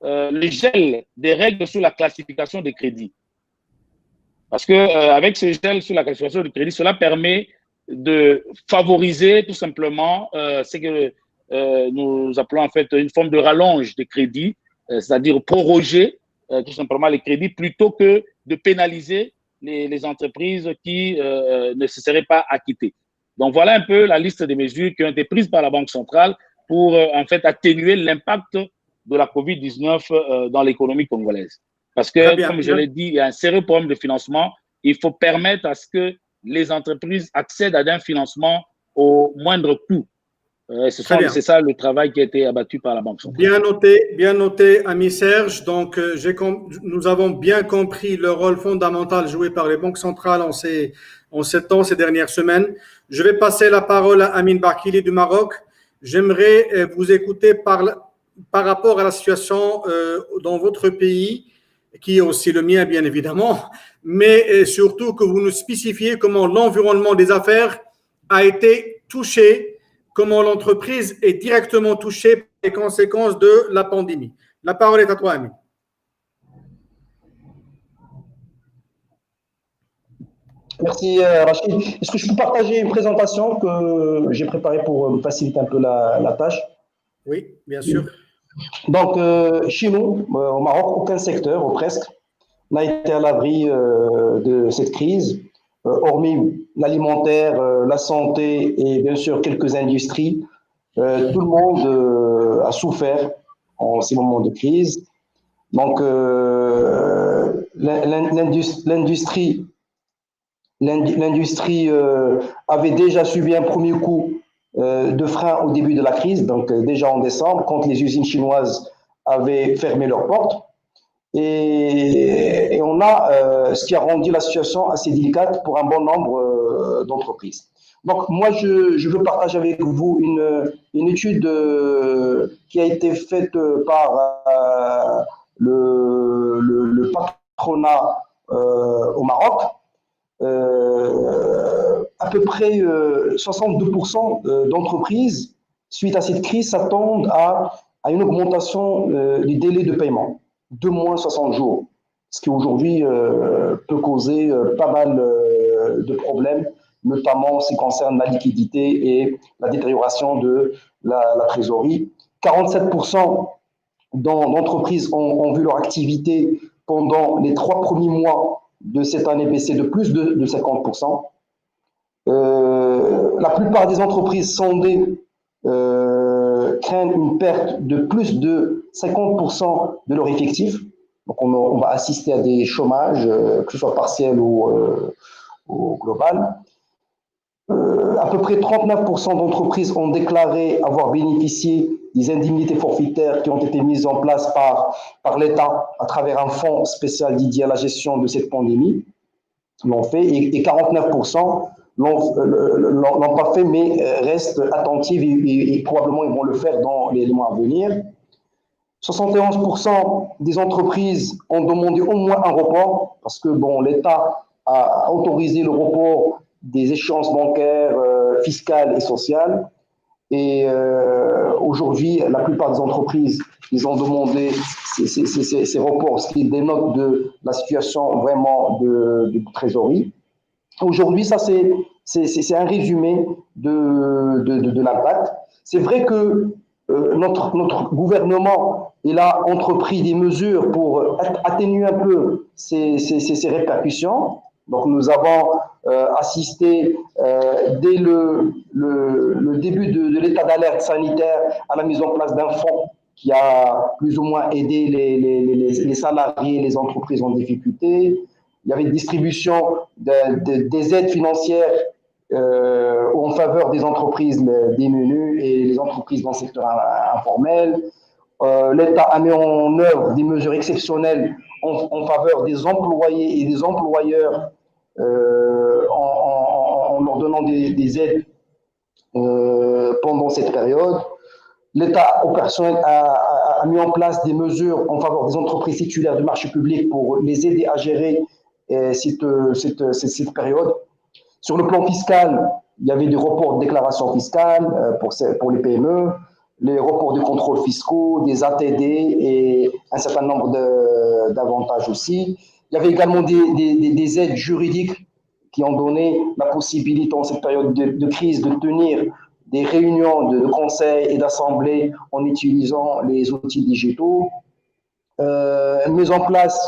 le gel des règles sur la classification des crédits. Parce qu'avec ce gel sur la classification des crédits, cela permet de favoriser tout simplement ce que nous appelons en fait une forme de rallonge des crédits c'est-à-dire proroger tout simplement les crédits plutôt que de pénaliser les entreprises qui ne se seraient pas acquittées. Donc, voilà un peu la liste des mesures qui ont été prises par la Banque centrale pour en fait atténuer l'impact de la COVID-19 dans l'économie congolaise. Parce que, comme je l'ai dit, il y a un sérieux problème de financement. Il faut permettre à ce que les entreprises accèdent à un financement au moindre coût. C'est ça le travail qui a été abattu par la Banque centrale. Bien noté, ami Serge. Donc, nous avons bien compris le rôle fondamental joué par les banques centrales en ces dernières semaines. Je vais passer la parole à Amine Barkili du Maroc. J'aimerais vous écouter par rapport à la situation dans votre pays, qui est aussi le mien, bien évidemment, mais surtout que vous nous spécifiez comment l'environnement des affaires a été touché, comment l'entreprise est directement touchée par les conséquences de la pandémie. La parole est à toi, Amine. Merci Rachid. Est-ce que je peux partager une présentation que j'ai préparée pour me faciliter un peu la tâche? Oui, bien sûr. Donc, chez nous, au Maroc, aucun secteur, ou presque, n'a été à l'abri de cette crise, hormis l'alimentaire, la santé et bien sûr quelques industries. Tout le monde a souffert en ces moments de crise. Donc, l'industrie avait déjà subi un premier coup de frein au début de la crise, donc déjà en décembre, quand les usines chinoises avaient fermé leurs portes. Et on a ce qui a rendu la situation assez délicate pour un bon nombre d'entreprises. Donc, moi, je veux partager avec vous une étude qui a été faite par le patronat au Maroc. À peu près 62% d'entreprises, suite à cette crise, s'attendent à une augmentation du délai de paiement de moins 60 jours, ce qui aujourd'hui peut causer pas mal de problèmes, notamment en ce qui concerne la liquidité et la détérioration de la trésorerie. 47% d'entreprises ont vu leur activité pendant les 3 premiers mois de cette année baisser de plus de 50%. La plupart des entreprises sondées craignent une perte de plus de 50% de leur effectif. Donc, on va assister à des chômages, que ce soit partiel ou global. À peu près 39% d'entreprises ont déclaré avoir bénéficié des indemnités forfaitaires qui ont été mises en place par l'État à travers un fonds spécial dédié à la gestion de cette pandémie. L'ont fait et 49% l'ont pas fait, mais restent attentifs et probablement ils vont le faire dans les mois à venir. 71% des entreprises ont demandé au moins un report parce que l'État a autorisé le report des échéances bancaires, fiscales et sociales. Et aujourd'hui, la plupart des entreprises, ils ont demandé ces reports, ce qui dénote de la situation vraiment de trésorerie. Aujourd'hui, ça c'est un résumé de l'impact. C'est vrai que notre gouvernement, il a entrepris des mesures pour atténuer un peu ces répercussions. Donc, nous avons assisté dès le début de l'état d'alerte sanitaire à la mise en place d'un fonds qui a plus ou moins aidé les salariés et les entreprises en difficulté. Il y avait une distribution des aides financières en faveur des entreprises démunies et les entreprises dans le secteur informel. L'État a mis en œuvre des mesures exceptionnelles en faveur des employés et des employeurs en leur donnant des aides pendant cette période. L'État opérationnel a mis en place des mesures en faveur des entreprises titulaires du marché public pour les aider à gérer cette période. Sur le plan fiscal, il y avait des reports de déclaration fiscale pour les PME, les reports de contrôles fiscaux, des ATD et un certain nombre d'avantages aussi. Il y avait également des aides juridiques qui ont donné la possibilité en cette période de crise de tenir des réunions de conseil et d'assemblée en utilisant les outils digitaux. mise en place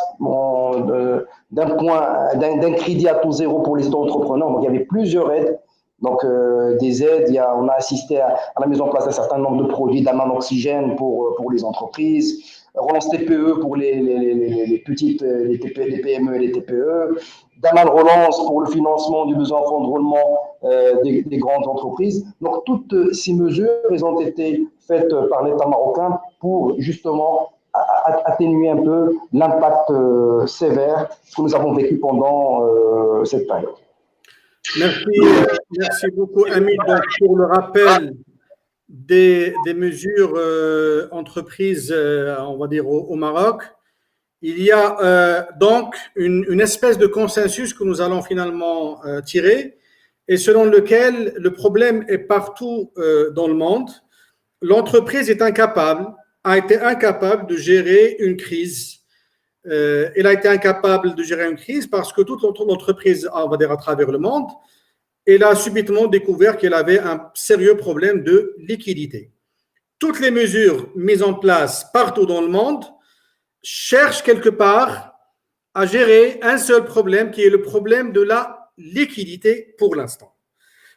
d'un crédit à taux zéro pour les entrepreneurs. Donc, il y avait plusieurs aides. Donc, des aides, on a assisté à la mise en place d'un certain nombre de produits d'aman oxygène pour les entreprises, relance TPE pour les petites, les PME et les TPE, d'aman relance pour le financement du besoin en fonds de roulement des grandes entreprises. Donc, toutes ces mesures ont été faites par l'État marocain pour justement atténuer un peu l'impact sévère que nous avons vécu pendant cette période. Merci beaucoup, Hamid, pour le rappel des mesures entreprises, on va dire, au Maroc. Il y a donc une espèce de consensus que nous allons finalement tirer, et selon lequel le problème est partout dans le monde. L'entreprise a été incapable de gérer une crise. Elle a été incapable de gérer une crise parce que toute l'entreprise, on va dire, à travers le monde, elle a subitement découvert qu'elle avait un sérieux problème de liquidité. Toutes les mesures mises en place partout dans le monde cherchent quelque part à gérer un seul problème qui est le problème de la liquidité pour l'instant.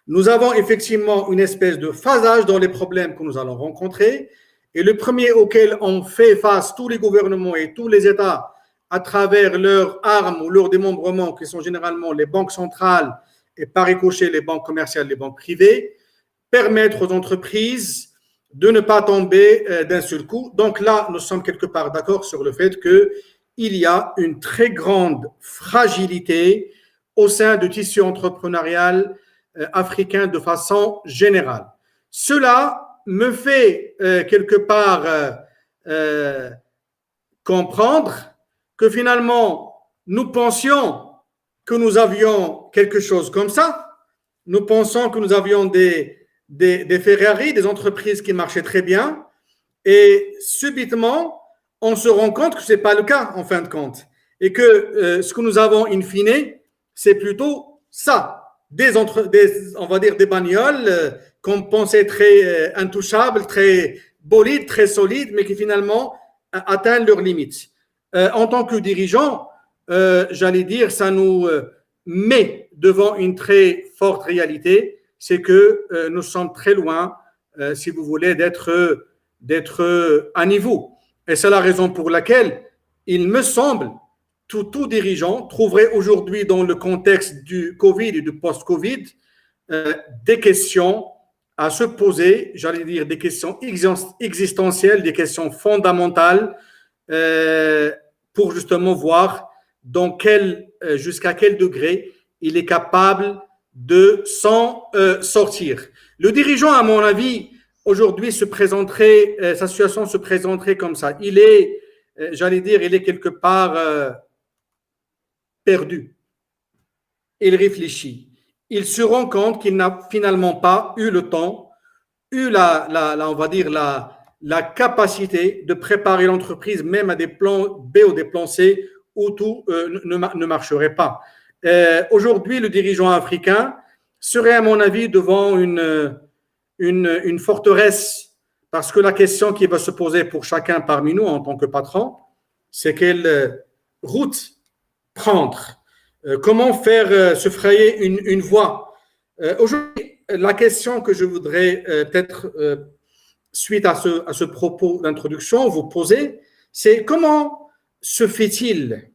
Nous avons effectivement une espèce de phasage dans les problèmes que nous allons rencontrer, et le premier auquel ont fait face tous les gouvernements et tous les États à travers leurs armes ou leurs démembrements, qui sont généralement les banques centrales et par ricochet les banques commerciales, les banques privées, permettre aux entreprises de ne pas tomber d'un seul coup. Donc là, nous sommes quelque part d'accord sur le fait qu'il y a une très grande fragilité au sein du tissu entrepreneurial africain de façon générale. Cela me fait quelque part comprendre que finalement, nous pensions que nous avions quelque chose comme ça. Nous pensons que nous avions des Ferrari, des entreprises qui marchaient très bien, et subitement, on se rend compte que ce n'est pas le cas en fin de compte, et que ce que nous avons in fine, c'est plutôt ça, on va dire des bagnoles qu'on pensait très intouchables, très bolides, très solides, mais qui finalement atteignent leurs limites. En tant que dirigeant, j'allais dire, ça nous met devant une très forte réalité, c'est que nous sommes très loin, si vous voulez, d'être à niveau. Et c'est la raison pour laquelle il me semble tout dirigeant trouverait aujourd'hui, dans le contexte du Covid et du post-Covid, des questions à se poser, j'allais dire des questions existentielles, des questions fondamentales, pour justement voir jusqu'à quel degré il est capable de s'en sortir. Le dirigeant, à mon avis, aujourd'hui sa situation se présenterait comme ça. Il est, j'allais dire, il est quelque part perdu. Il réfléchit. Il se rend compte qu'il n'a finalement pas eu le temps, on va dire, la capacité de préparer l'entreprise même à des plans B ou des plans C où tout ne marcherait pas. Aujourd'hui, le dirigeant africain serait, à mon avis, devant une forteresse, parce que la question qui va se poser pour chacun parmi nous en tant que patron, c'est quelle route prendre, comment faire se frayer une voie. Aujourd'hui, la question que je voudrais peut-être, suite à ce propos d'introduction, vous poser, c'est comment se fait-il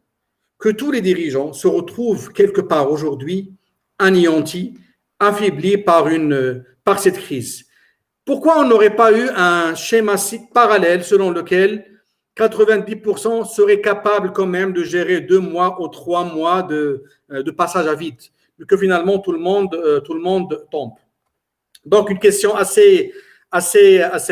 que tous les dirigeants se retrouvent quelque part aujourd'hui anéantis, affaiblis par cette crise? Pourquoi on n'aurait pas eu un schéma parallèle selon lequel 90% seraient capables quand même de gérer 2 mois ou 3 mois de passage à vide, mais que finalement tout le monde tombe? Donc une question assez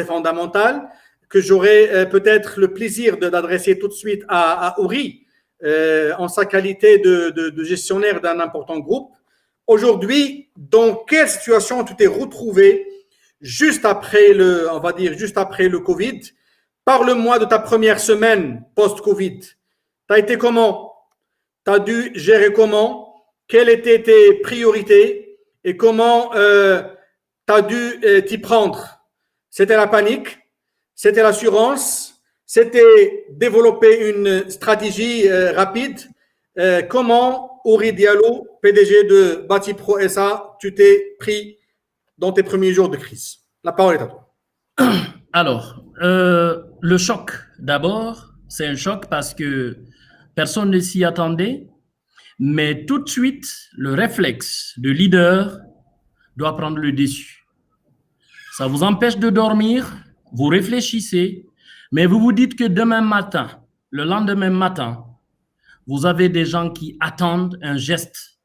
fondamentale que j'aurais peut-être le plaisir d'adresser tout de suite à Ouri, en sa qualité de gestionnaire d'un important groupe. Aujourd'hui, dans quelle situation tu t'es retrouvé juste après le Covid? Parle-moi de ta première semaine post-Covid. Tu as été comment? Tu as dû gérer comment? Quelles étaient tes priorités? Et comment tu as dû t'y prendre? C'était la panique? C'était l'assurance? c'était développer une stratégie rapide. Comment, Uri Diallo, PDG de Bati Pro SA, tu t'es pris dans tes premiers jours de crise? La parole est à toi. Alors, le choc, d'abord, c'est un choc parce que personne ne s'y attendait, mais tout de suite, le réflexe de leader doit prendre le dessus. Ça vous empêche de dormir, vous réfléchissez, mais vous vous dites que demain matin, le lendemain matin, vous avez des gens qui attendent un geste,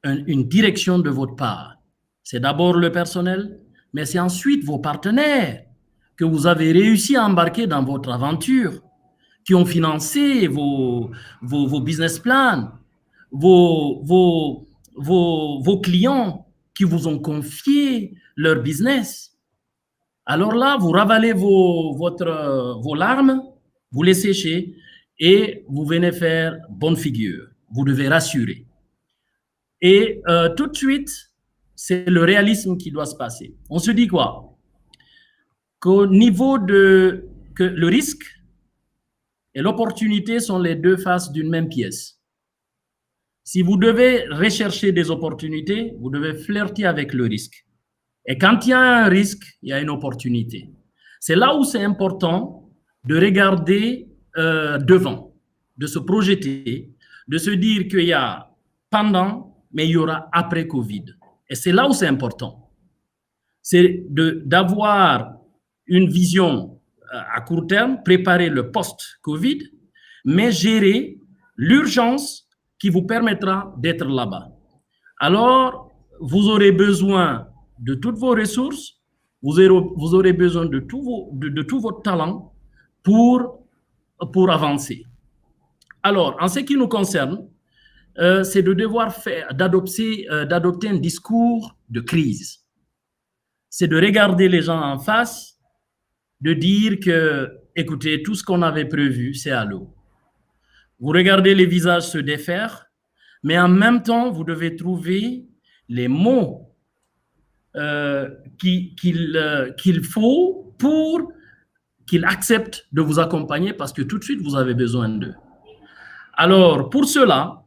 une direction de votre part. C'est d'abord le personnel, mais c'est ensuite vos partenaires que vous avez réussi à embarquer dans votre aventure, qui ont financé vos business plans, vos clients qui vous ont confié leur business. Alors là, vous ravalez vos larmes, vous les séchez et vous venez faire bonne figure. Vous devez rassurer. Et tout de suite, c'est le réalisme qui doit se passer. On se dit quoi? Qu'au niveau que le risque et l'opportunité sont les deux faces d'une même pièce. Si vous devez rechercher des opportunités, vous devez flirter avec le risque. Et quand il y a un risque, il y a une opportunité. C'est là où c'est important de regarder devant, de se projeter, de se dire qu'il y a pendant, mais il y aura après Covid. Et c'est là où c'est important. C'est d'avoir une vision à court terme, préparer le post-Covid, mais gérer l'urgence qui vous permettra d'être là-bas. Alors, vous aurez besoin de toutes vos ressources, vous aurez besoin de tout votre talent pour avancer. Alors, en ce qui nous concerne, c'est de devoir d'adopter un discours de crise. C'est de regarder les gens en face, de dire que, écoutez, tout ce qu'on avait prévu, c'est à l'eau. Vous regardez les visages se défaire, mais en même temps, vous devez trouver les mots qu'il faut pour qu'ils acceptent de vous accompagner parce que tout de suite, vous avez besoin d'eux. Alors, pour cela,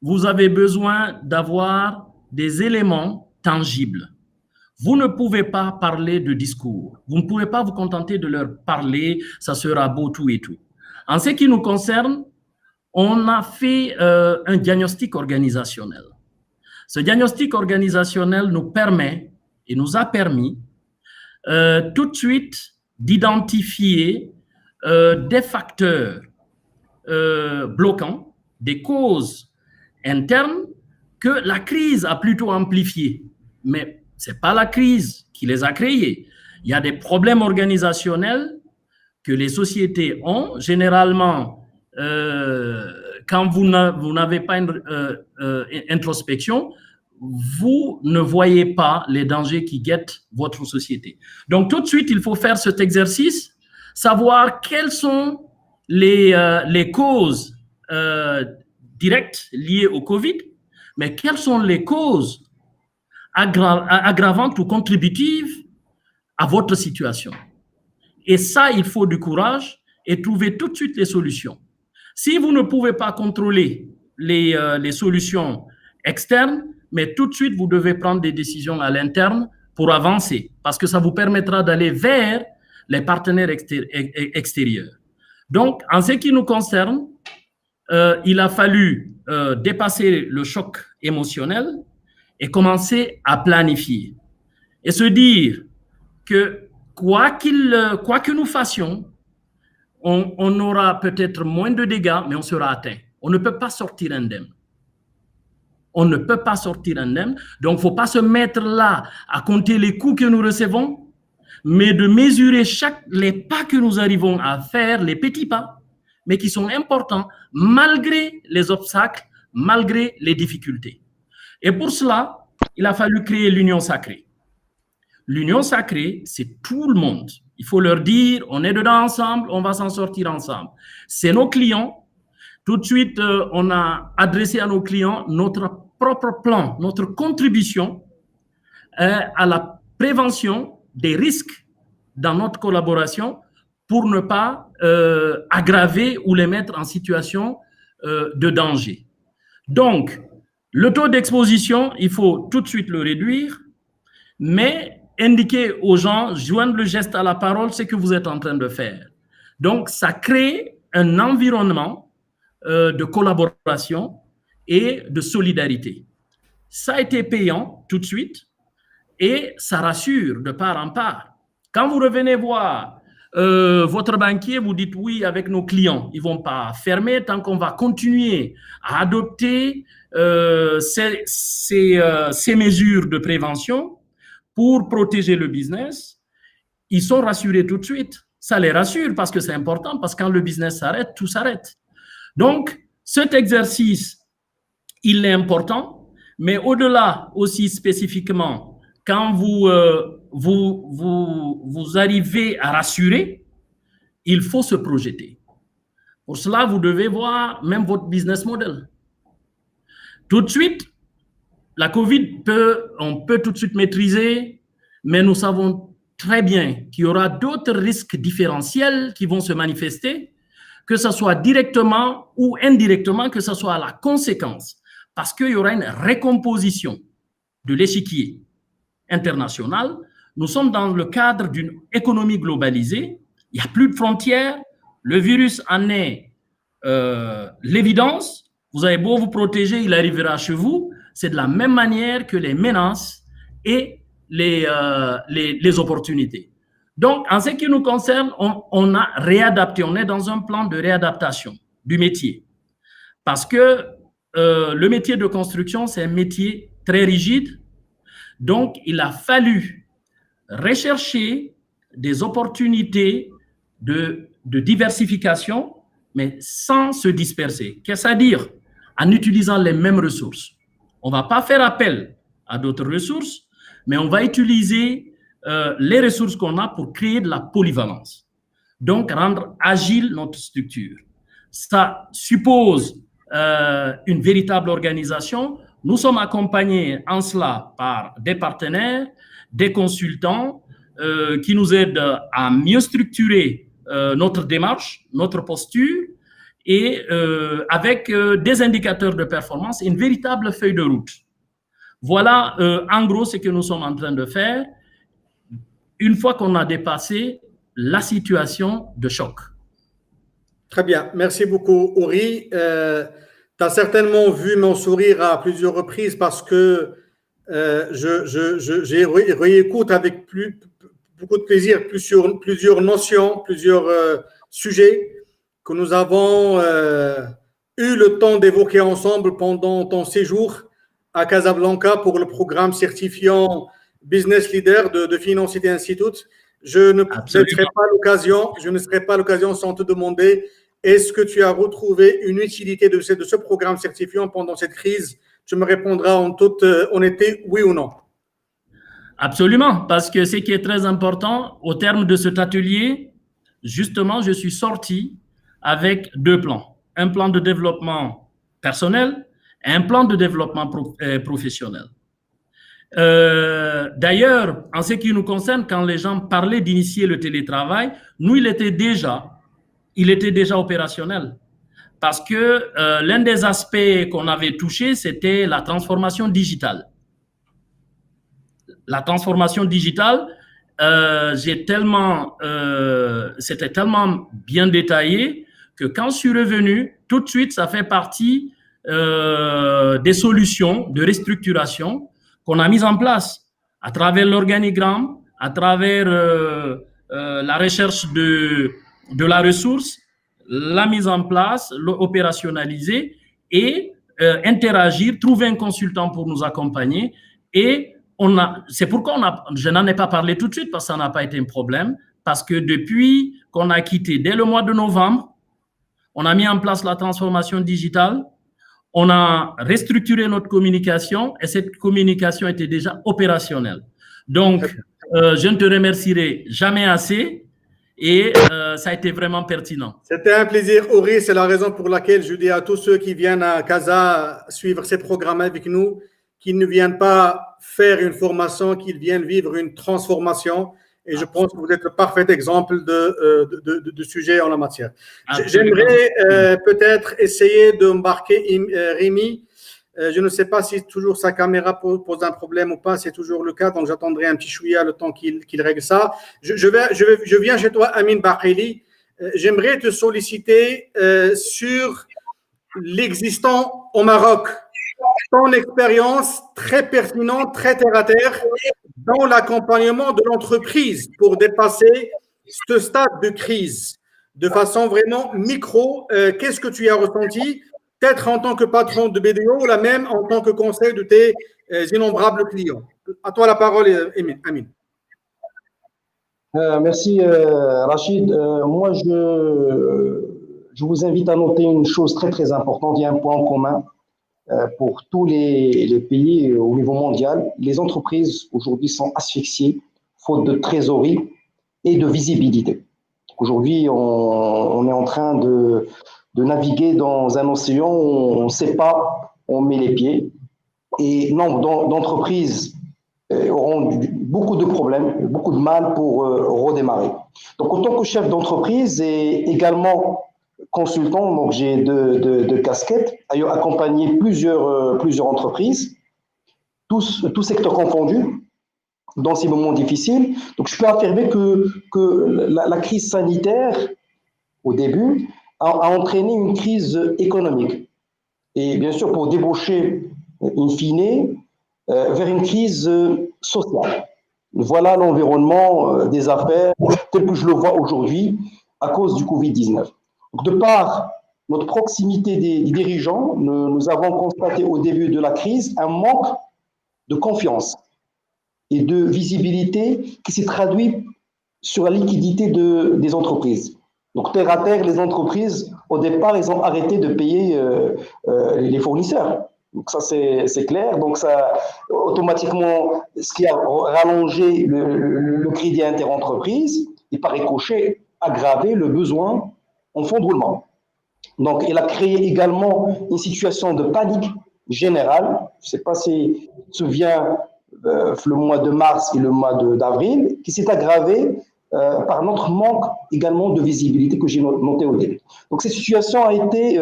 vous avez besoin d'avoir des éléments tangibles. Vous ne pouvez pas parler de discours. Vous ne pouvez pas vous contenter de leur parler, ça sera beau, tout et tout. En ce qui nous concerne, on a fait un diagnostic organisationnel. Ce diagnostic organisationnel nous permet et nous a permis tout de suite d'identifier des facteurs bloquants, des causes internes que la crise a plutôt amplifiées. Mais ce n'est pas la crise qui les a créés. Il y a des problèmes organisationnels que les sociétés ont. Généralement, quand vous n'avez pas une introspection, vous ne voyez pas les dangers qui guettent votre société. Donc, tout de suite, il faut faire cet exercice, savoir quelles sont les causes directes liées au Covid, mais quelles sont les causes aggravantes ou contributives à votre situation. Et ça, il faut du courage et trouver tout de suite les solutions. Si vous ne pouvez pas contrôler les solutions externes, mais tout de suite, vous devez prendre des décisions à l'interne pour avancer, parce que ça vous permettra d'aller vers les partenaires extérieurs. Donc, en ce qui nous concerne, il a fallu dépasser le choc émotionnel et commencer à planifier. Et se dire que quoi que nous fassions, on aura peut-être moins de dégâts, mais on sera atteint. On ne peut pas sortir indemne. On ne peut pas sortir indemne. Donc, il ne faut pas se mettre là à compter les coups que nous recevons, mais de mesurer les pas que nous arrivons à faire, les petits pas, mais qui sont importants malgré les obstacles, malgré les difficultés. Et pour cela, il a fallu créer l'union sacrée. L'union sacrée, c'est tout le monde. Il faut leur dire, on est dedans ensemble, on va s'en sortir ensemble. C'est nos clients. Tout de suite, on a adressé à nos clients notre propre plan, notre contribution à la prévention des risques dans notre collaboration pour ne pas aggraver ou les mettre en situation de danger. Donc, le taux d'exposition, il faut tout de suite le réduire, mais indiquer aux gens, joindre le geste à la parole, c'est ce que vous êtes en train de faire. Donc, ça crée un environnement de collaboration et de solidarité. Ça a été payant tout de suite et ça rassure de part en part. Quand vous revenez voir votre banquier, vous dites oui avec nos clients, ils ne vont pas fermer tant qu'on va continuer à adopter ces mesures de prévention pour protéger le business. Ils sont rassurés tout de suite. Ça les rassure parce que c'est important, parce que quand le business s'arrête, tout s'arrête. Donc, cet exercice, il est important, mais au-delà aussi spécifiquement, quand vous arrivez à rassurer, il faut se projeter. Pour cela, vous devez voir même votre business model. Tout de suite, la COVID on peut tout de suite maîtriser, mais nous savons très bien qu'il y aura d'autres risques différentiels qui vont se manifester, que ce soit directement ou indirectement, que ce soit à la conséquence, parce qu'il y aura une récomposition de l'échiquier international. Nous sommes dans le cadre d'une économie globalisée, il n'y a plus de frontières, le virus en est l'évidence, vous avez beau vous protéger, il arrivera chez vous, c'est de la même manière que les menaces et les opportunités. Donc, en ce qui nous concerne, on a réadapté, on est dans un plan de réadaptation du métier. Parce que le métier de construction, c'est un métier très rigide. Donc, il a fallu rechercher des opportunités de diversification, mais sans se disperser. Qu'est-ce à dire? En utilisant les mêmes ressources. On ne va pas faire appel à d'autres ressources, mais on va utiliser les ressources qu'on a pour créer de la polyvalence. Donc, rendre agile notre structure. Ça suppose une véritable organisation. Nous sommes accompagnés en cela par des partenaires, des consultants qui nous aident à mieux structurer notre démarche, notre posture, et avec des indicateurs de performance et une véritable feuille de route. Voilà en gros ce que nous sommes en train de faire une fois qu'on a dépassé la situation de choc. Très bien, merci beaucoup Uri. Tu as certainement vu mon sourire à plusieurs reprises parce que j'ai réécoute avec beaucoup de plaisir plusieurs notions, plusieurs sujets que nous avons eu le temps d'évoquer ensemble pendant ton séjour à Casablanca pour le programme certifiant Business Leader de Financité Institute. Je ne serai pas l'occasion sans te demander, est-ce que tu as retrouvé une utilité de ce programme certifiant pendant cette crise? Tu me répondras en toute honnêteté, oui ou non. Absolument, parce que ce qui est très important, au terme de cet atelier, justement, je suis sorti avec deux plans. Un plan de développement personnel et un plan de développement professionnel. D'ailleurs, en ce qui nous concerne, quand les gens parlaient d'initier le télétravail, nous, il était déjà opérationnel. Parce que l'un des aspects qu'on avait touché, c'était la transformation digitale. La transformation digitale, c'était tellement bien détaillé que quand je suis revenu, tout de suite, ça fait partie des solutions de restructuration qu'on a mises en place à travers l'organigramme, à travers la recherche de la ressource, la mise en place, l'opérationnaliser et interagir, trouver un consultant pour nous accompagner. Et c'est pourquoi je n'en ai pas parlé tout de suite parce que ça n'a pas été un problème, parce que depuis qu'on a quitté, dès le mois de novembre, on a mis en place la transformation digitale, on a restructuré notre communication et cette communication était déjà opérationnelle. Donc, je ne te remercierai jamais assez et ça a été vraiment pertinent. C'était un plaisir, Uri. C'est la raison pour laquelle je dis à tous ceux qui viennent à Casa suivre ces programmes avec nous qu'ils ne viennent pas faire une formation, qu'ils viennent vivre une transformation. et je pense que vous êtes le parfait exemple de sujet en la matière. Absolument. J'aimerais peut-être essayer d'embarquer Rémi. Je ne sais pas si toujours sa caméra pose un problème ou pas, c'est toujours le cas, donc j'attendrai un petit chouïa le temps qu'il règle ça. Je viens chez toi, Amin Bakhili. J'aimerais te solliciter sur l'existant au Maroc. Ton expérience très pertinente, très terre à terre dans l'accompagnement de l'entreprise pour dépasser ce stade de crise de façon vraiment micro. Qu'est-ce que tu as ressenti, peut-être en tant que patron de BDO ou la même en tant que conseil de tes innombrables clients? À toi la parole, Amin. Merci Rachid. Moi, je vous invite à noter une chose très très importante. Il y a un point commun pour tous les pays au niveau mondial. Les entreprises aujourd'hui sont asphyxiées faute de trésorerie et de visibilité. Aujourd'hui, on est en train de naviguer dans un océan où on ne sait pas où on met les pieds. Et nombre d'entreprises auront beaucoup de problèmes, beaucoup de mal pour redémarrer. Donc, en tant que chef d'entreprise et également consultant, donc j'ai deux casquettes, ayant accompagné plusieurs entreprises, tous secteurs confondus, dans ces moments difficiles. Donc, je peux affirmer que la crise sanitaire, au début, a entraîné une crise économique. Et bien sûr, pour débaucher, in fine, vers une crise sociale. Voilà l'environnement des affaires tel que je le vois aujourd'hui à cause du Covid-19. Donc, de par notre proximité des dirigeants, nous avons constaté au début de la crise un manque de confiance et de visibilité qui s'est traduit sur la liquidité des entreprises. Donc, terre à terre, les entreprises, au départ, ils ont arrêté de payer les fournisseurs. Donc, ça, c'est clair. Donc, ça, automatiquement, ce qui a rallongé le crédit interentreprise et par ricochet, aggravé le besoin en fonds de roulement. Donc, il a créé également une situation de panique générale. Je ne sais pas si tu te souviens, le mois de mars et le mois d'avril, qui s'est aggravé par notre manque également de visibilité que j'ai noté au début. Donc, cette situation a été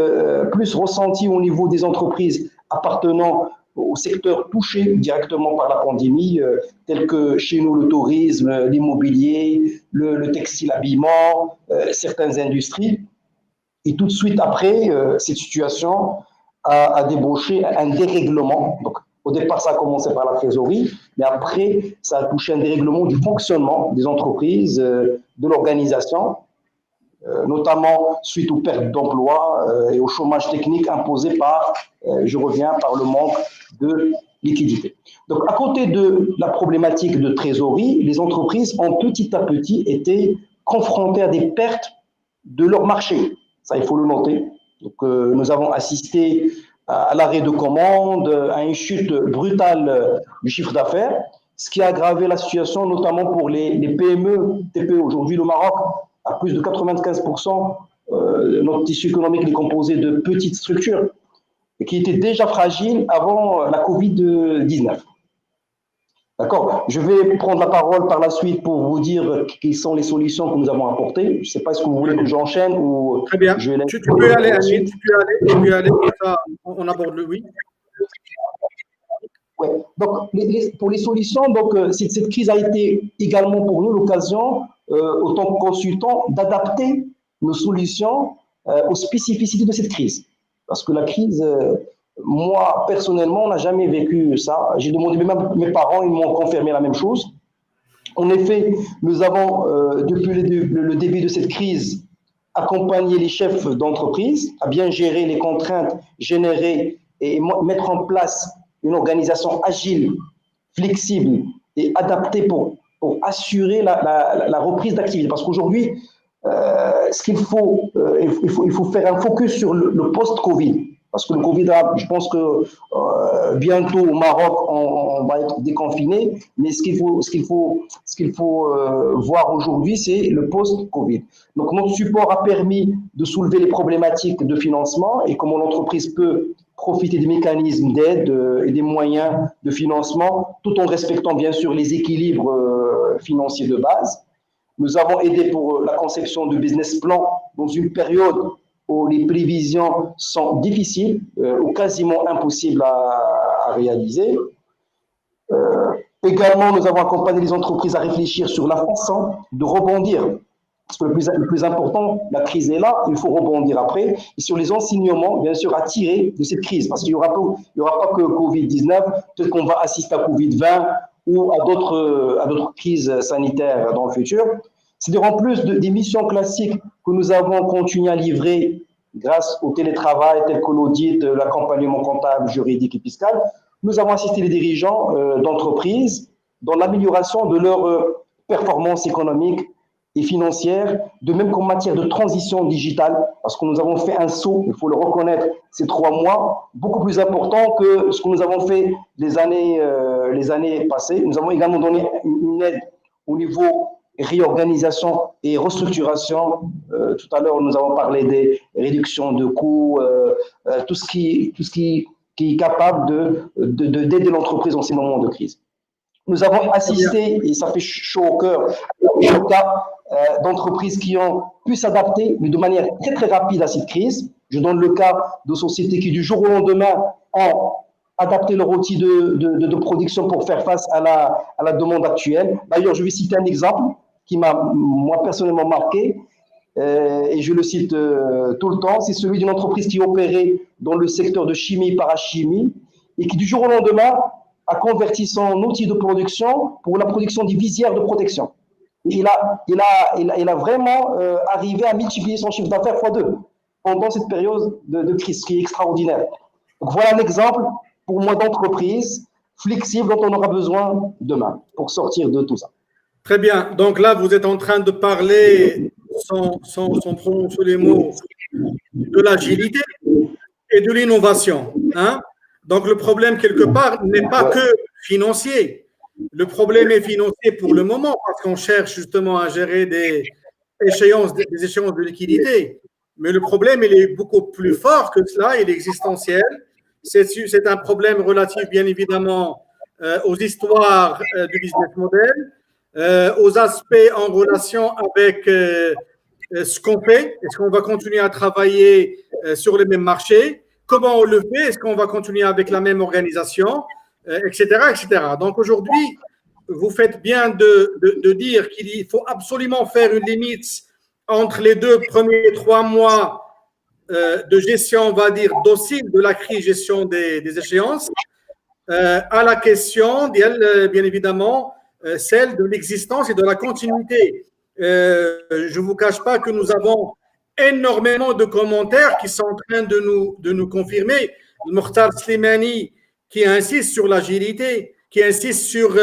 plus ressentie au niveau des entreprises appartenant au secteur touché directement par la pandémie, tels que chez nous le tourisme, l'immobilier, le textile habillement, certaines industries. Et tout de suite après, cette situation a débauché un dérèglement. Donc, au départ, ça a commencé par la trésorerie, mais après, ça a touché un dérèglement du fonctionnement des entreprises, de l'organisation, notamment suite aux pertes d'emploi et au chômage technique imposé par, je reviens, par le manque de liquidité. Donc, à côté de la problématique de trésorerie, les entreprises ont petit à petit été confrontées à des pertes de leur marché. Ça, il faut le noter. Donc, nous avons assisté à l'arrêt de commandes, à une chute brutale du chiffre d'affaires, ce qui a aggravé la situation, notamment pour les PME, TPE. Aujourd'hui, le Maroc, à plus de 95%, notre tissu économique est composé de petites structures qui étaient déjà fragiles avant la Covid-19. D'accord. Je vais prendre la parole par la suite pour vous dire quelles sont les solutions que nous avons apportées. Je ne sais pas, est-ce que vous voulez que j'enchaîne ou… Très bien. Tu peux aller, Amine, tu peux aller, comme ça, on aborde le oui. Ouais. Donc, pour les solutions, donc, cette crise a été également pour nous l'occasion, autant que consultants, d'adapter nos solutions aux spécificités de cette crise. Parce que la crise… moi, personnellement, on n'a jamais vécu ça. J'ai demandé, même mes parents, ils m'ont confirmé la même chose. En effet, nous avons, depuis le début de cette crise, accompagné les chefs d'entreprise à bien gérer les contraintes générées et mettre en place une organisation agile, flexible et adaptée pour assurer la reprise d'activité. Parce qu'aujourd'hui, ce qu'il faut, il faut faire un focus sur le post-Covid. Parce que le Covid, je pense que bientôt au Maroc, on va être déconfiné. Mais ce qu'il faut voir aujourd'hui, c'est le post-Covid. Donc, notre support a permis de soulever les problématiques de financement et comment l'entreprise peut profiter des mécanismes d'aide et des moyens de financement, tout en respectant bien sûr les équilibres financiers de base. Nous avons aidé pour la conception de business plan dans une période où les prévisions sont difficiles ou quasiment impossibles à réaliser. Également, nous avons accompagné les entreprises à réfléchir sur la façon de rebondir. Parce que le plus important, la crise est là, il faut rebondir après. Et sur les enseignements, bien sûr, à tirer de cette crise. Parce qu'il n'y aura pas que Covid-19, peut-être qu'on va assister à Covid-20 ou à d'autres crises sanitaires dans le futur. C'est-à-dire en plus des missions classiques que nous avons continué à livrer grâce au télétravail tel que l'audit, l'accompagnement comptable, juridique et fiscal, nous avons assisté les dirigeants d'entreprises dans l'amélioration de leur performance économique et financière, de même qu'en matière de transition digitale, parce que nous avons fait un saut, il faut le reconnaître, ces 3 mois, beaucoup plus important que ce que nous avons fait les années passées. Nous avons également donné une aide au niveau réorganisation et restructuration. Tout à l'heure, nous avons parlé des réductions de coûts, tout ce qui est capable d'aider l'entreprise en ces moments de crise. Nous avons assisté, et ça fait chaud au cœur, au cas d'entreprises qui ont pu s'adapter, mais de manière très très rapide à cette crise. Je donne le cas de sociétés qui, du jour au lendemain, ont adapté leur outil de production pour faire face à la demande actuelle. D'ailleurs, je vais citer un exemple qui m'a, moi, personnellement marqué, et je le cite tout le temps. C'est celui d'une entreprise qui opérait dans le secteur de chimie et parachimie, et qui, du jour au lendemain, a converti son outil de production pour la production des visières de protection. Il a vraiment arrivé à multiplier son chiffre d'affaires x2 pendant cette période de crise, qui est extraordinaire. Donc voilà un exemple pour moi d'entreprise flexible dont on aura besoin demain pour sortir de tout ça. Très bien. Donc là, vous êtes en train de parler, sans prononcer les mots, de l'agilité et de l'innovation. Hein? Donc le problème, quelque part, n'est pas que financier. Le problème est financier pour le moment parce qu'on cherche justement à gérer des échéances de liquidité. Mais le problème, il est beaucoup plus fort que cela, il est existentiel. C'est un problème relatif, bien évidemment, aux histoires du business model, aux aspects en relation avec ce qu'on fait. Est-ce qu'on va continuer à travailler sur les mêmes marchés? Comment on le fait? Est-ce qu'on va continuer avec la même organisation? Etc., etc. Donc aujourd'hui, vous faites bien de dire qu'il faut absolument faire une limite entre les 2 premiers 3 mois de gestion, on va dire, docile de la crise, gestion des échéances, à la question, bien évidemment, celle de l'existence et de la continuité. Je ne vous cache pas que nous avons énormément de commentaires qui sont en train de nous confirmer. Le Mokhtar Slimani qui insiste sur l'agilité, qui insiste sur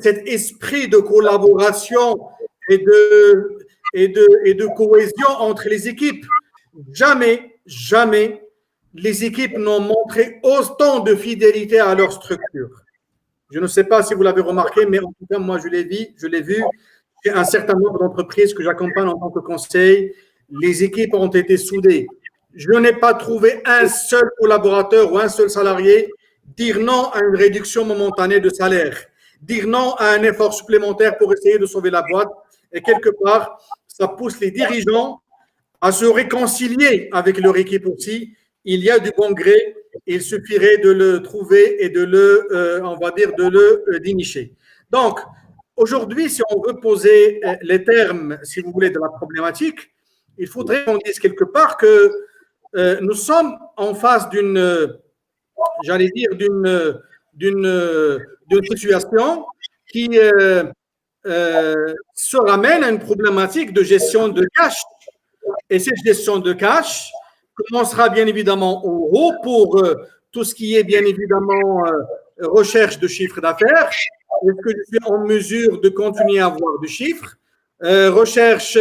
cet esprit de collaboration et de cohésion entre les équipes. Jamais les équipes n'ont montré autant de fidélité à leur structure. Je ne sais pas si vous l'avez remarqué, mais en tout cas, moi, je l'ai vu chez un certain nombre d'entreprises que j'accompagne en tant que conseil. Les équipes ont été soudées. Je n'ai pas trouvé un seul collaborateur ou un seul salarié dire non à une réduction momentanée de salaire, dire non à un effort supplémentaire pour essayer de sauver la boîte. Et quelque part, ça pousse les dirigeants à se réconcilier avec leur équipe aussi. Il y a du bon gré, il suffirait de le trouver et de le dénicher. Donc, aujourd'hui, si on veut poser les termes, si vous voulez, de la problématique, il faudrait qu'on dise quelque part que nous sommes en face d'une situation qui se ramène à une problématique de gestion de cash. Et cette gestion de cash commencera bien évidemment en haut pour tout ce qui est bien évidemment recherche de chiffre d'affaires. Est-ce que je suis en mesure de continuer à avoir du chiffre? Recherche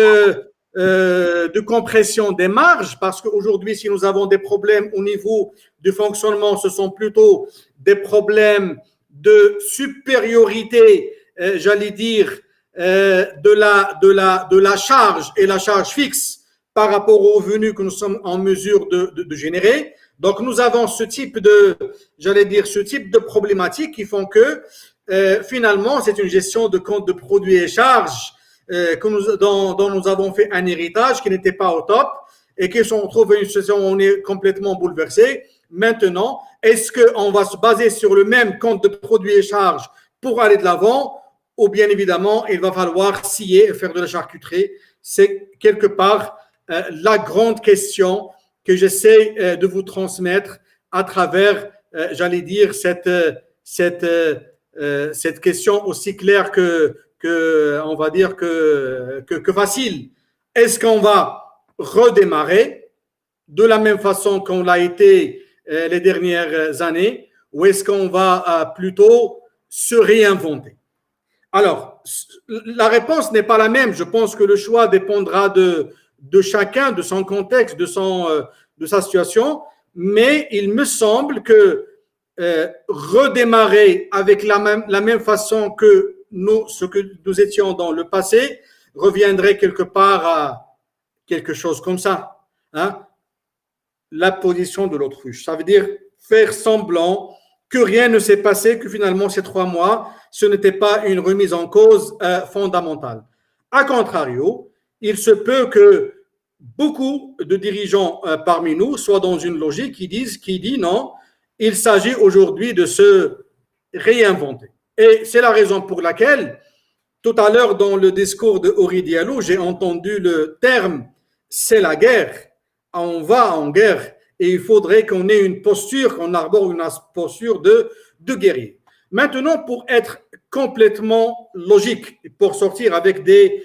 de compression des marges, parce qu'aujourd'hui, si nous avons des problèmes au niveau du fonctionnement, ce sont plutôt des problèmes de supériorité, j'allais dire, de la charge et la charge fixe par rapport aux revenus que nous sommes en mesure de générer. Donc, nous avons ce type de problématiques qui font que finalement, c'est une gestion de compte de produits et charges dont nous avons fait un héritage qui n'était pas au top et qui se retrouve dans une situation où on est complètement bouleversé. Maintenant, est-ce qu'on va se baser sur le même compte de produits et charges pour aller de l'avant, ou bien évidemment, il va falloir scier et faire de la charcuterie? C'est quelque part la grande question que j'essaie de vous transmettre à travers, j'allais dire, cette question aussi claire on va dire que facile. Est-ce qu'on va redémarrer de la même façon qu'on l'a été les dernières années, ou est-ce qu'on va plutôt se réinventer? Alors, la réponse n'est pas la même. Je pense que le choix dépendra de chacun, de son contexte, de sa situation, mais il me semble que redémarrer avec la même façon que ce que nous étions dans le passé reviendrait quelque part à quelque chose comme ça, hein? La position de l'autruche. Ça veut dire faire semblant que rien ne s'est passé, que finalement ces 3 mois, ce n'était pas une remise en cause fondamentale. A contrario, il se peut que beaucoup de dirigeants parmi nous soient dans une logique qui dit non, il s'agit aujourd'hui de se réinventer. Et c'est la raison pour laquelle, tout à l'heure dans le discours de Ori Diallo, j'ai entendu le terme « c'est la guerre ». On va en guerre et il faudrait qu'on ait une posture, qu'on arbore une posture de guerrier. Maintenant, pour être complètement logique, pour sortir avec des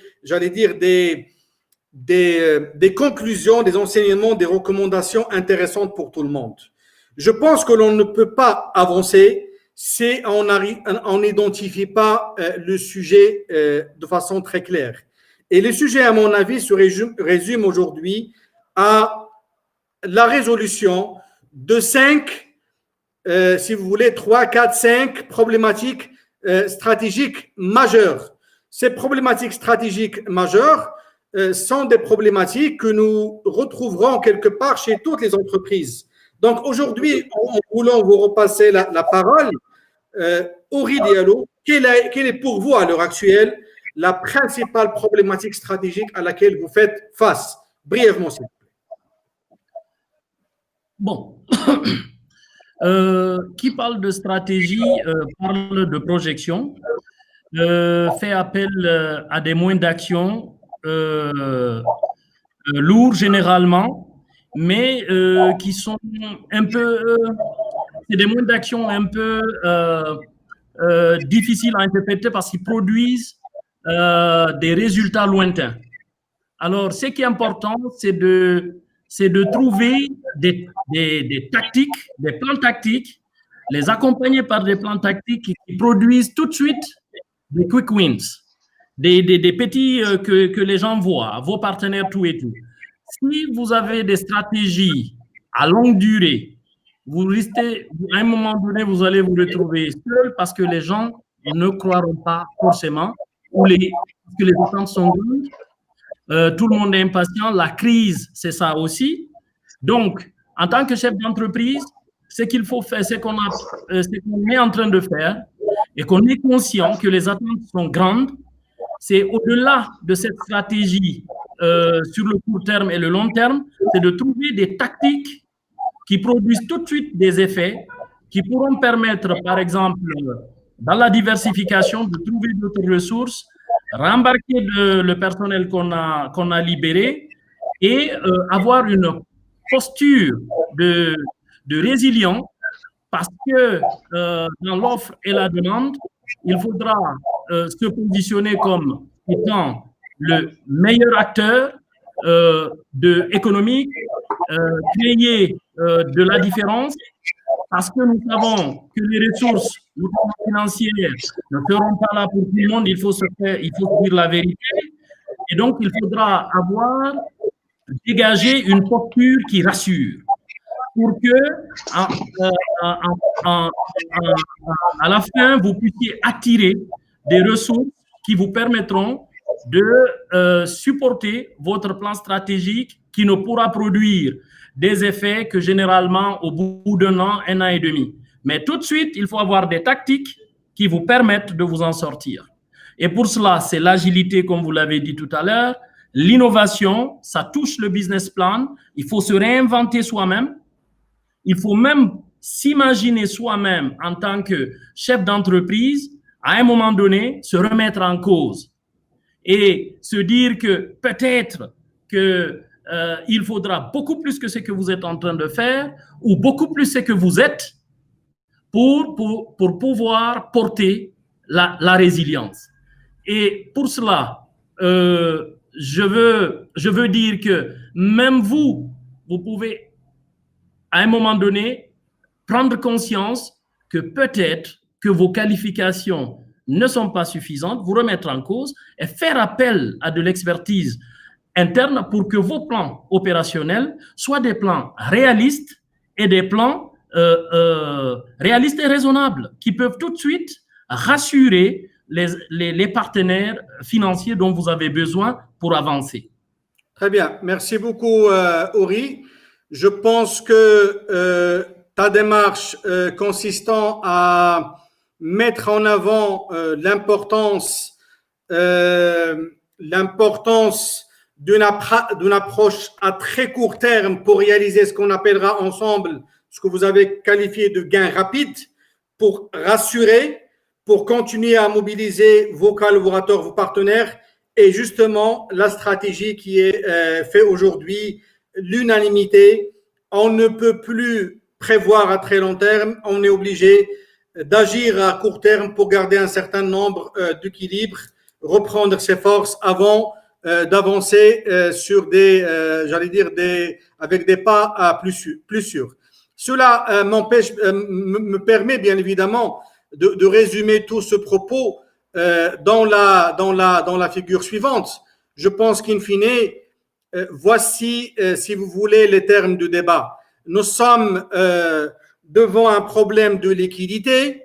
conclusions, des enseignements, des recommandations intéressantes pour tout le monde. Je pense que l'on ne peut pas avancer si on n'identifie pas le sujet de façon très claire. Et le sujet, à mon avis, se résume aujourd'hui à la résolution de 5, si vous voulez, 3, 4, 5 problématiques stratégiques majeures. Ces problématiques stratégiques majeures sont des problématiques que nous retrouverons quelque part chez toutes les entreprises. Donc aujourd'hui, en voulant vous repasser la parole, Ori Diallo, quelle est pour vous à l'heure actuelle la principale problématique stratégique à laquelle vous faites face? Brièvement, s'il vous plaît. Bon, qui parle de stratégie parle de projection, fait appel à des moyens d'action lourds généralement, mais qui sont un peu, c'est des moyens d'action un peu difficiles à interpréter parce qu'ils produisent des résultats lointains. Alors, ce qui est important, c'est de trouver des tactiques, des plans tactiques, les accompagner par des plans tactiques qui produisent tout de suite des quick wins, des petits que les gens voient, vos partenaires, tout et tout. Si vous avez des stratégies à longue durée, vous restez, à un moment donné, vous allez vous retrouver seul parce que les gens ne croiront pas forcément, parce que les attentes sont grandes. Tout le monde est impatient. La crise, c'est ça aussi. Donc, en tant que chef d'entreprise, ce qu'il faut faire, ce qu'on est en train de faire et qu'on est conscient que les attentes sont grandes, c'est au-delà de cette stratégie sur le court terme et le long terme, c'est de trouver des tactiques qui produisent tout de suite des effets, qui pourront permettre, par exemple, dans la diversification, de trouver d'autres ressources, rembarquer le personnel qu'on a libéré et avoir une posture de résilience parce que dans l'offre et la demande, il faudra se positionner comme étant le meilleur acteur économique, créer de la différence parce que nous savons que les ressources financières ne seront pas là pour tout le monde, il faut dire la vérité. Et donc, il faudra dégager une posture qui rassure pour que, à la fin, vous puissiez attirer des ressources qui vous permettront de supporter votre plan stratégique qui ne pourra produire des effets que généralement au bout d'un an, un an et demi. Mais tout de suite, il faut avoir des tactiques qui vous permettent de vous en sortir. Et pour cela, c'est l'agilité, comme vous l'avez dit tout à l'heure, l'innovation, ça touche le business plan, il faut se réinventer soi-même, il faut même s'imaginer soi-même en tant que chef d'entreprise, à un moment donné, se remettre en cause et se dire que peut-être que il faudra beaucoup plus que ce que vous êtes en train de faire ou beaucoup plus ce que vous êtes pour pouvoir porter la résilience. Et pour cela, je veux dire que même vous pouvez à un moment donné prendre conscience que peut-être que vos qualifications ne sont pas suffisantes, vous remettre en cause et faire appel à de l'expertise interne pour que vos plans opérationnels soient des plans réalistes et des plans réalistes et raisonnables qui peuvent tout de suite rassurer les partenaires financiers dont vous avez besoin pour avancer. Très bien. Merci beaucoup, Ori. Je pense que ta démarche consistant à mettre en avant l'importance d'une approche à très court terme pour réaliser ce qu'on appellera ensemble, ce que vous avez qualifié de gain rapide, pour rassurer, pour continuer à mobiliser vos collaborateurs, vos partenaires, et justement la stratégie qui est faite aujourd'hui, l'unanimité. On ne peut plus prévoir à très long terme, on est obligé d'agir à court terme pour garder un certain nombre d'équilibres, reprendre ses forces avant d'avancer sur avec des pas plus sûrs. Cela me permet bien évidemment de résumer tout ce propos dans la figure suivante. Je pense qu'in fine, voici, si vous voulez, les termes du débat. Nous sommes devant un problème de liquidité,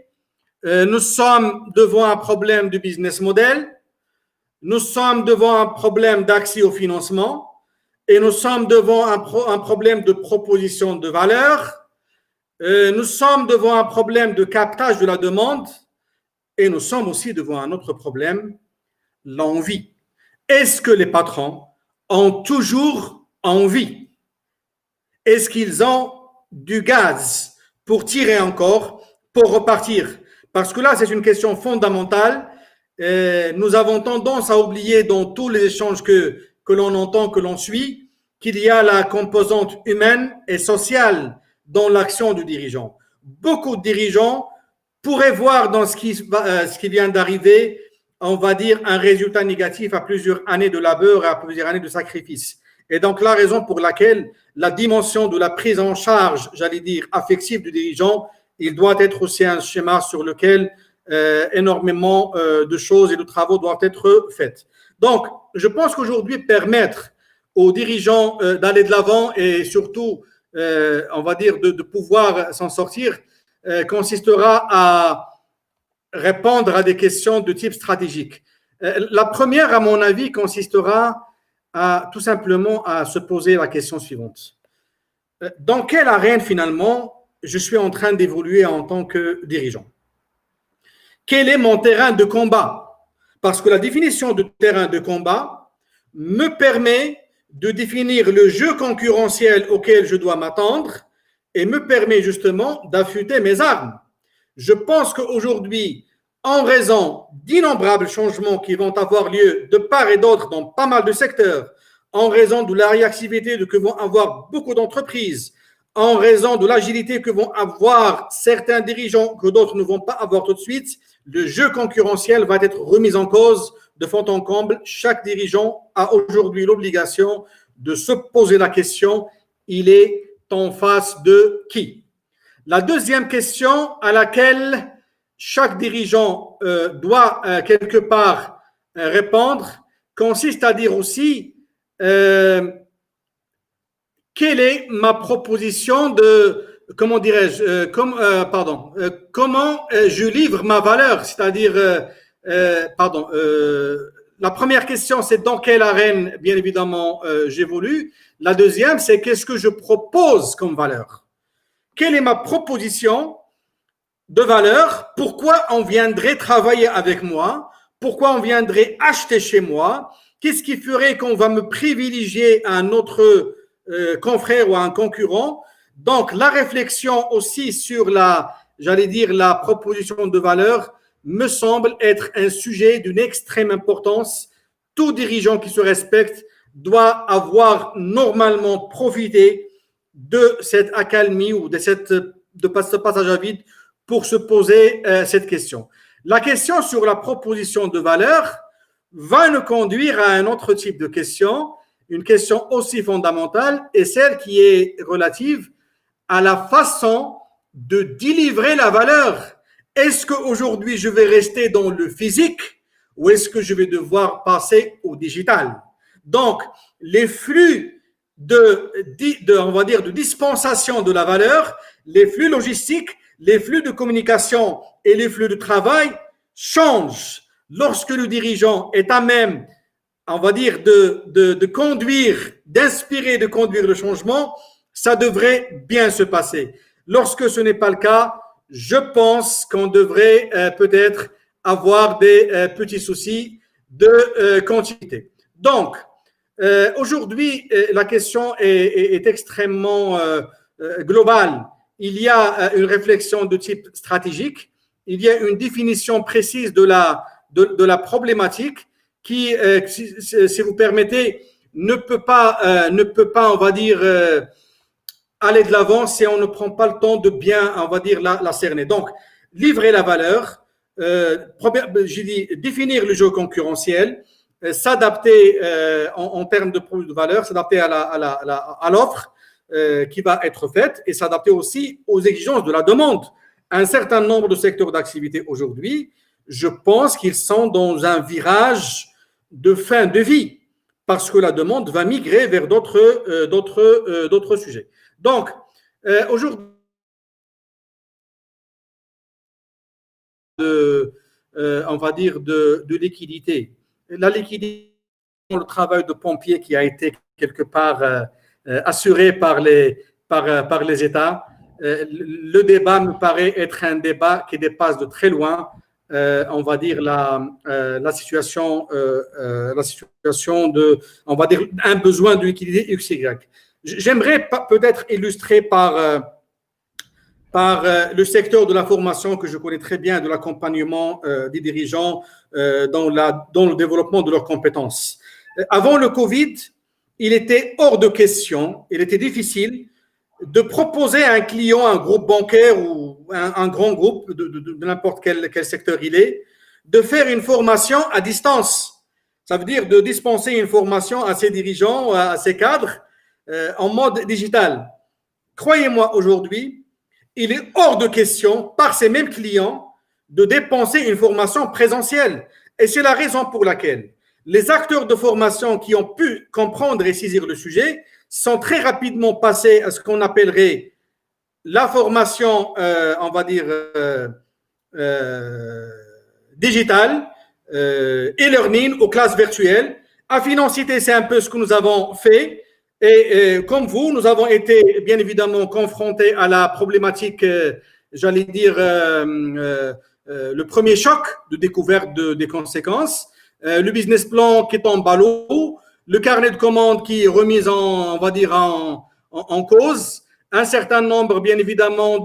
nous sommes devant un problème de business model, nous sommes devant un problème d'accès au financement et nous sommes devant un problème de proposition de valeur, nous sommes devant un problème de captage de la demande et nous sommes aussi devant un autre problème, l'envie. Est-ce que les patrons ont toujours envie? Est-ce qu'ils ont du gaz pour tirer encore, pour repartir? Parce que là, c'est une question fondamentale. Nous avons tendance à oublier dans tous les échanges que l'on entend, que l'on suit, qu'il y a la composante humaine et sociale dans l'action du dirigeant. Beaucoup de dirigeants pourraient voir dans ce qui vient d'arriver, on va dire, un résultat négatif à plusieurs années de labeur et à plusieurs années de sacrifice. Et donc, la raison pour laquelle la dimension de la prise en charge, j'allais dire, affective du dirigeant, il doit être aussi un schéma sur lequel énormément de choses et de travaux doivent être faits. Donc, je pense qu'aujourd'hui, permettre aux dirigeants d'aller de l'avant et surtout, on va dire, de pouvoir s'en sortir, consistera à répondre à des questions de type stratégique. La première, à mon avis, consistera tout simplement à se poser la question suivante. Dans quelle arène, finalement, je suis en train d'évoluer en tant que dirigeant? Quel est mon terrain de combat? Parce que la définition de terrain de combat me permet de définir le jeu concurrentiel auquel je dois m'attendre et me permet justement d'affûter mes armes. Je pense qu'aujourd'hui, en raison d'innombrables changements qui vont avoir lieu de part et d'autre dans pas mal de secteurs, en raison de la réactivité que vont avoir beaucoup d'entreprises, en raison de l'agilité que vont avoir certains dirigeants que d'autres ne vont pas avoir tout de suite, le jeu concurrentiel va être remis en cause de fond en comble. Chaque dirigeant a aujourd'hui l'obligation de se poser la question, il est en face de qui? La deuxième question à laquelle chaque dirigeant doit quelque part répondre consiste à dire aussi quelle est ma proposition de, comment dirais-je, comment je livre ma valeur, c'est-à-dire, la première question, c'est dans quelle arène, bien évidemment, j'évolue. La deuxième, c'est qu'est-ce que je propose comme valeur? Quelle est ma proposition de valeur? Pourquoi on viendrait travailler avec moi? Pourquoi on viendrait acheter chez moi? Qu'est-ce qui ferait qu'on va me privilégier à un autre confrère ou à un concurrent? Donc, la réflexion aussi sur la proposition de valeur me semble être un sujet d'une extrême importance. Tout dirigeant qui se respecte doit avoir normalement profité de cette accalmie ou de ce passage à vide pour se poser cette question. La question sur la proposition de valeur va nous conduire à un autre type de question, une question aussi fondamentale, et celle qui est relative à la façon de délivrer la valeur. Est-ce qu'aujourd'hui, je vais rester dans le physique ou est-ce que je vais devoir passer au digital? Donc, les flux on va dire, de dispensation de la valeur, les flux logistiques, les flux de communication et les flux de travail changent. Lorsque le dirigeant est à même, on va dire, de conduire, d'inspirer, de conduire le changement, ça devrait bien se passer. Lorsque ce n'est pas le cas, je pense qu'on devrait peut-être avoir des petits soucis de continuité. Donc, aujourd'hui, la question est extrêmement globale. Il y a une réflexion de type stratégique, il y a une définition précise de la problématique qui, si vous permettez, ne peut pas, on va dire, aller de l'avant si on ne prend pas le temps de bien, on va dire, la cerner. Donc, livrer la valeur, j'ai dit définir le jeu concurrentiel, s'adapter en termes de produit de valeur, s'adapter à l'offre qui va être faite et s'adapter aussi aux exigences de la demande. Un certain nombre de secteurs d'activité aujourd'hui, je pense qu'ils sont dans un virage de fin de vie parce que la demande va migrer vers d'autres sujets. Donc, aujourd'hui, on va dire de liquidité. La liquidité, le travail de pompier qui a été quelque part assuré par les États. Le débat me paraît être un débat qui dépasse de très loin, on va dire, la situation de, on va dire, un besoin de liquidité XY. J'aimerais peut-être illustrer par le secteur de la formation que je connais très bien, de l'accompagnement des dirigeants dans le développement de leurs compétences. Avant le Covid, il était hors de question, il était difficile de proposer à un client, un groupe bancaire ou un grand groupe de n'importe quel secteur il est, de faire une formation à distance. Ça veut dire de dispenser une formation à ses dirigeants, à ses cadres, en mode digital. Croyez-moi, aujourd'hui, il est hors de question, par ces mêmes clients, de dépenser une formation présentielle. Et c'est la raison pour laquelle les acteurs de formation qui ont pu comprendre et saisir le sujet sont très rapidement passés à ce qu'on appellerait la formation, on va dire, digitale, e-learning aux classes virtuelles. À Financité, c'est un peu ce que nous avons fait. Et comme vous, nous avons été bien évidemment confrontés à la problématique, j'allais dire, le premier choc de découverte des conséquences, le business plan qui tombe à l'eau, le carnet de commandes qui est remis on va dire, en cause, un certain nombre, bien évidemment,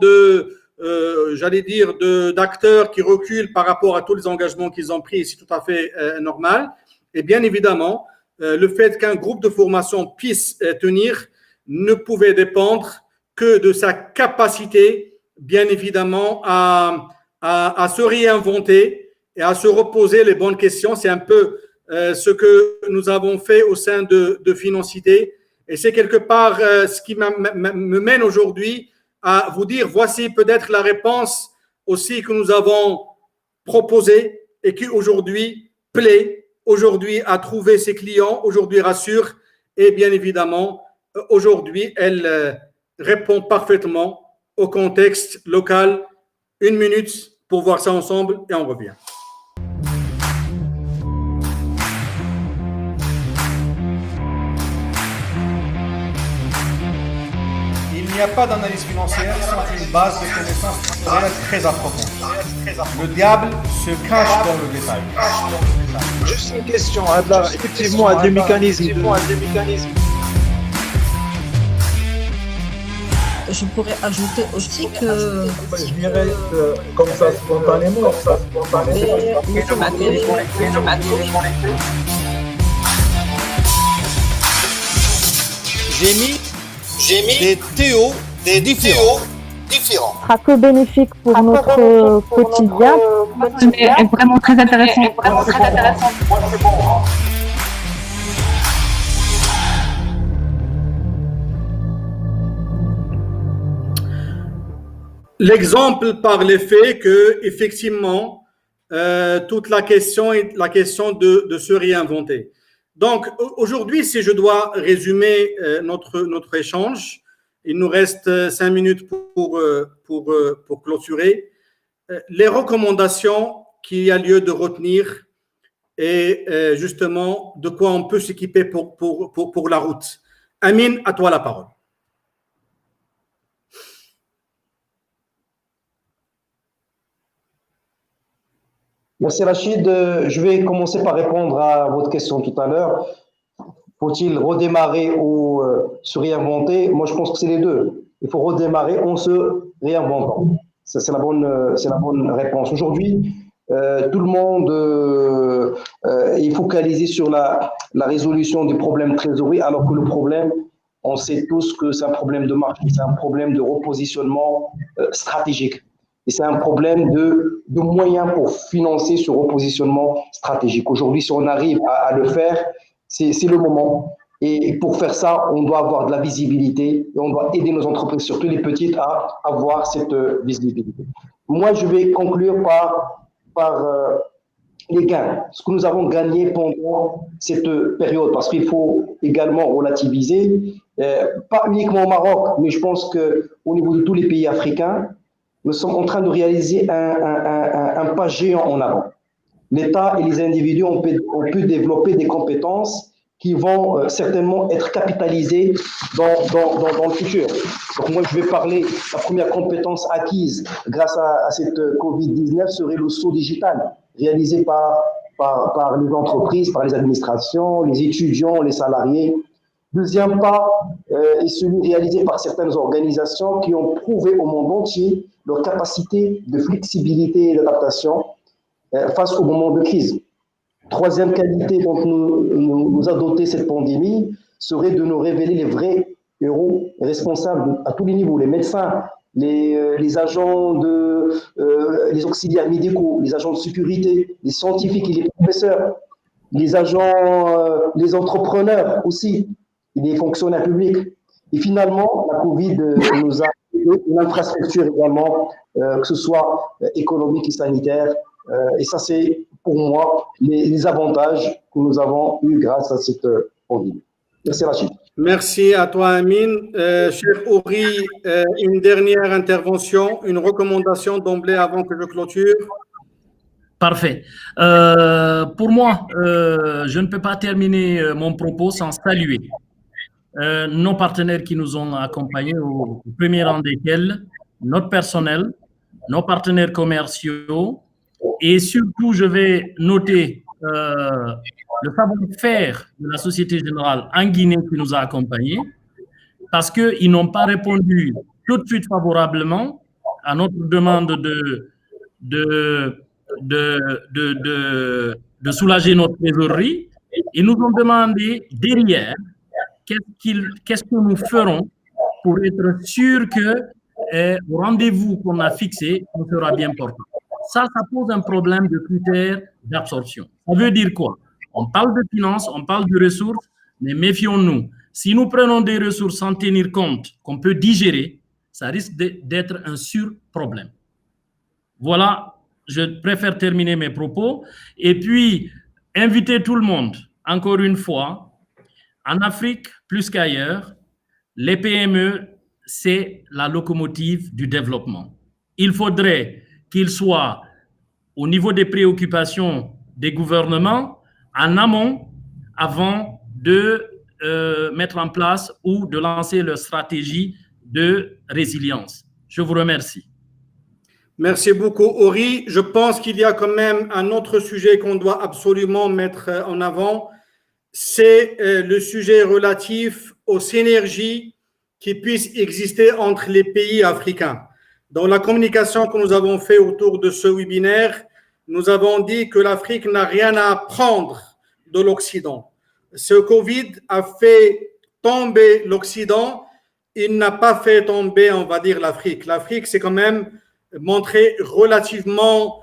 j'allais dire, d'acteurs qui reculent par rapport à tous les engagements qu'ils ont pris, c'est tout à fait normal. Et bien évidemment, le fait qu'un groupe de formation puisse tenir ne pouvait dépendre que de sa capacité, bien évidemment, à se réinventer et à se reposer les bonnes questions. C'est un peu ce que nous avons fait au sein de Financité. Et c'est quelque part ce qui me mène aujourd'hui à vous dire, voici peut-être la réponse aussi que nous avons proposée et qui aujourd'hui plaît, aujourd'hui a trouvé ses clients, aujourd'hui rassure et bien évidemment, aujourd'hui, elle répond parfaitement au contexte local. 1 minute pour voir ça ensemble et on revient. n'y a pas d'analyse financière sans une base de connaissances réelles très approfondie. Le diable se cache dans le détail. Juste une question, Adla, effectivement, à des mécanismes. Je pourrais ajouter aussi que Je dirais comme ça spontanément. J'ai mis des théos différents. Sera que bénéfique pour notre quotidien. C'est vraiment très intéressant. L'exemple par les faits que, effectivement, toute la question est la question de se réinventer. Donc, aujourd'hui, si je dois résumer notre échange, il nous reste 5 minutes pour clôturer. Les recommandations qu'il y a lieu de retenir et justement de quoi on peut s'équiper pour la route. Amine, à toi la parole. Merci Rachid. Je vais commencer par répondre à votre question tout à l'heure. Faut-il redémarrer ou se réinventer? Moi, je pense que c'est les deux. Il faut redémarrer en se réinventant. Ça, c'est la bonne réponse. Aujourd'hui, tout le monde est focalisé sur la résolution des problèmes de trésorerie, alors que le problème, on sait tous que c'est un problème de marché, c'est un problème de repositionnement stratégique. Et c'est un problème de moyens pour financer ce repositionnement stratégique. Aujourd'hui, si on arrive à le faire, c'est le moment. Et pour faire ça, on doit avoir de la visibilité et on doit aider nos entreprises, surtout les petites, à avoir cette visibilité. Moi, je vais conclure par les gains, ce que nous avons gagné pendant cette période, parce qu'il faut également relativiser, pas uniquement au Maroc, mais je pense qu'au niveau de tous les pays africains, nous sommes en train de réaliser un pas géant en avant. L'État et les individus ont pu développer des compétences qui vont certainement être capitalisées dans le futur. Donc moi, je vais parler, la première compétence acquise grâce à cette Covid-19 serait le saut digital, réalisé par les entreprises, par les administrations, les étudiants, les salariés. Deuxième pas est celui réalisé par certaines organisations qui ont prouvé au monde entier leur capacité de flexibilité et d'adaptation face au moment de crise. Troisième qualité dont nous a doté cette pandémie serait de nous révéler les vrais héros responsables à tous les niveaux, les médecins, les agents les auxiliaires médicaux, les agents de sécurité, les scientifiques et les professeurs, les agents, les entrepreneurs aussi, et les fonctionnaires publics. Et finalement, la Covid nous a aidé une infrastructure également, que ce soit économique et sanitaire. Et ça, c'est pour moi les avantages que nous avons eus grâce à cette pandémie. Merci Rachid. Merci à toi Amine. Cher Ouri, une dernière intervention, une recommandation d'emblée avant que je clôture. Parfait. Pour moi, je ne peux pas terminer mon propos sans saluer nos partenaires qui nous ont accompagnés, au premier rang desquels notre personnel, nos partenaires commerciaux, et surtout, je vais noter le savoir-faire de la Société Générale en Guinée qui nous a accompagnés, parce qu'ils n'ont pas répondu tout de suite favorablement à notre demande de soulager notre trésorerie. Ils nous ont demandé derrière qu'est-ce que nous ferons pour être sûr que au rendez-vous qu'on a fixé, on sera bien portant. Ça pose un problème de critères d'absorption. Ça veut dire quoi? On parle de finances, on parle de ressources, mais méfions-nous. Si nous prenons des ressources sans tenir compte qu'on peut digérer, ça risque d'être un sur-problème. Voilà, je préfère terminer mes propos. Et puis, inviter tout le monde, encore une fois, en Afrique, plus qu'ailleurs, les PME, c'est la locomotive du développement. Il faudrait qu'ils soient au niveau des préoccupations des gouvernements en amont avant de mettre en place ou de lancer leur stratégie de résilience. Je vous remercie. Merci beaucoup, Ori. Je pense qu'il y a quand même un autre sujet qu'on doit absolument mettre en avant. C'est le sujet relatif aux synergies qui puissent exister entre les pays africains. Dans la communication que nous avons faite autour de ce webinaire, nous avons dit que l'Afrique n'a rien à apprendre de l'Occident. Ce Covid a fait tomber l'Occident, il n'a pas fait tomber, on va dire, l'Afrique. L'Afrique s'est quand même montrée relativement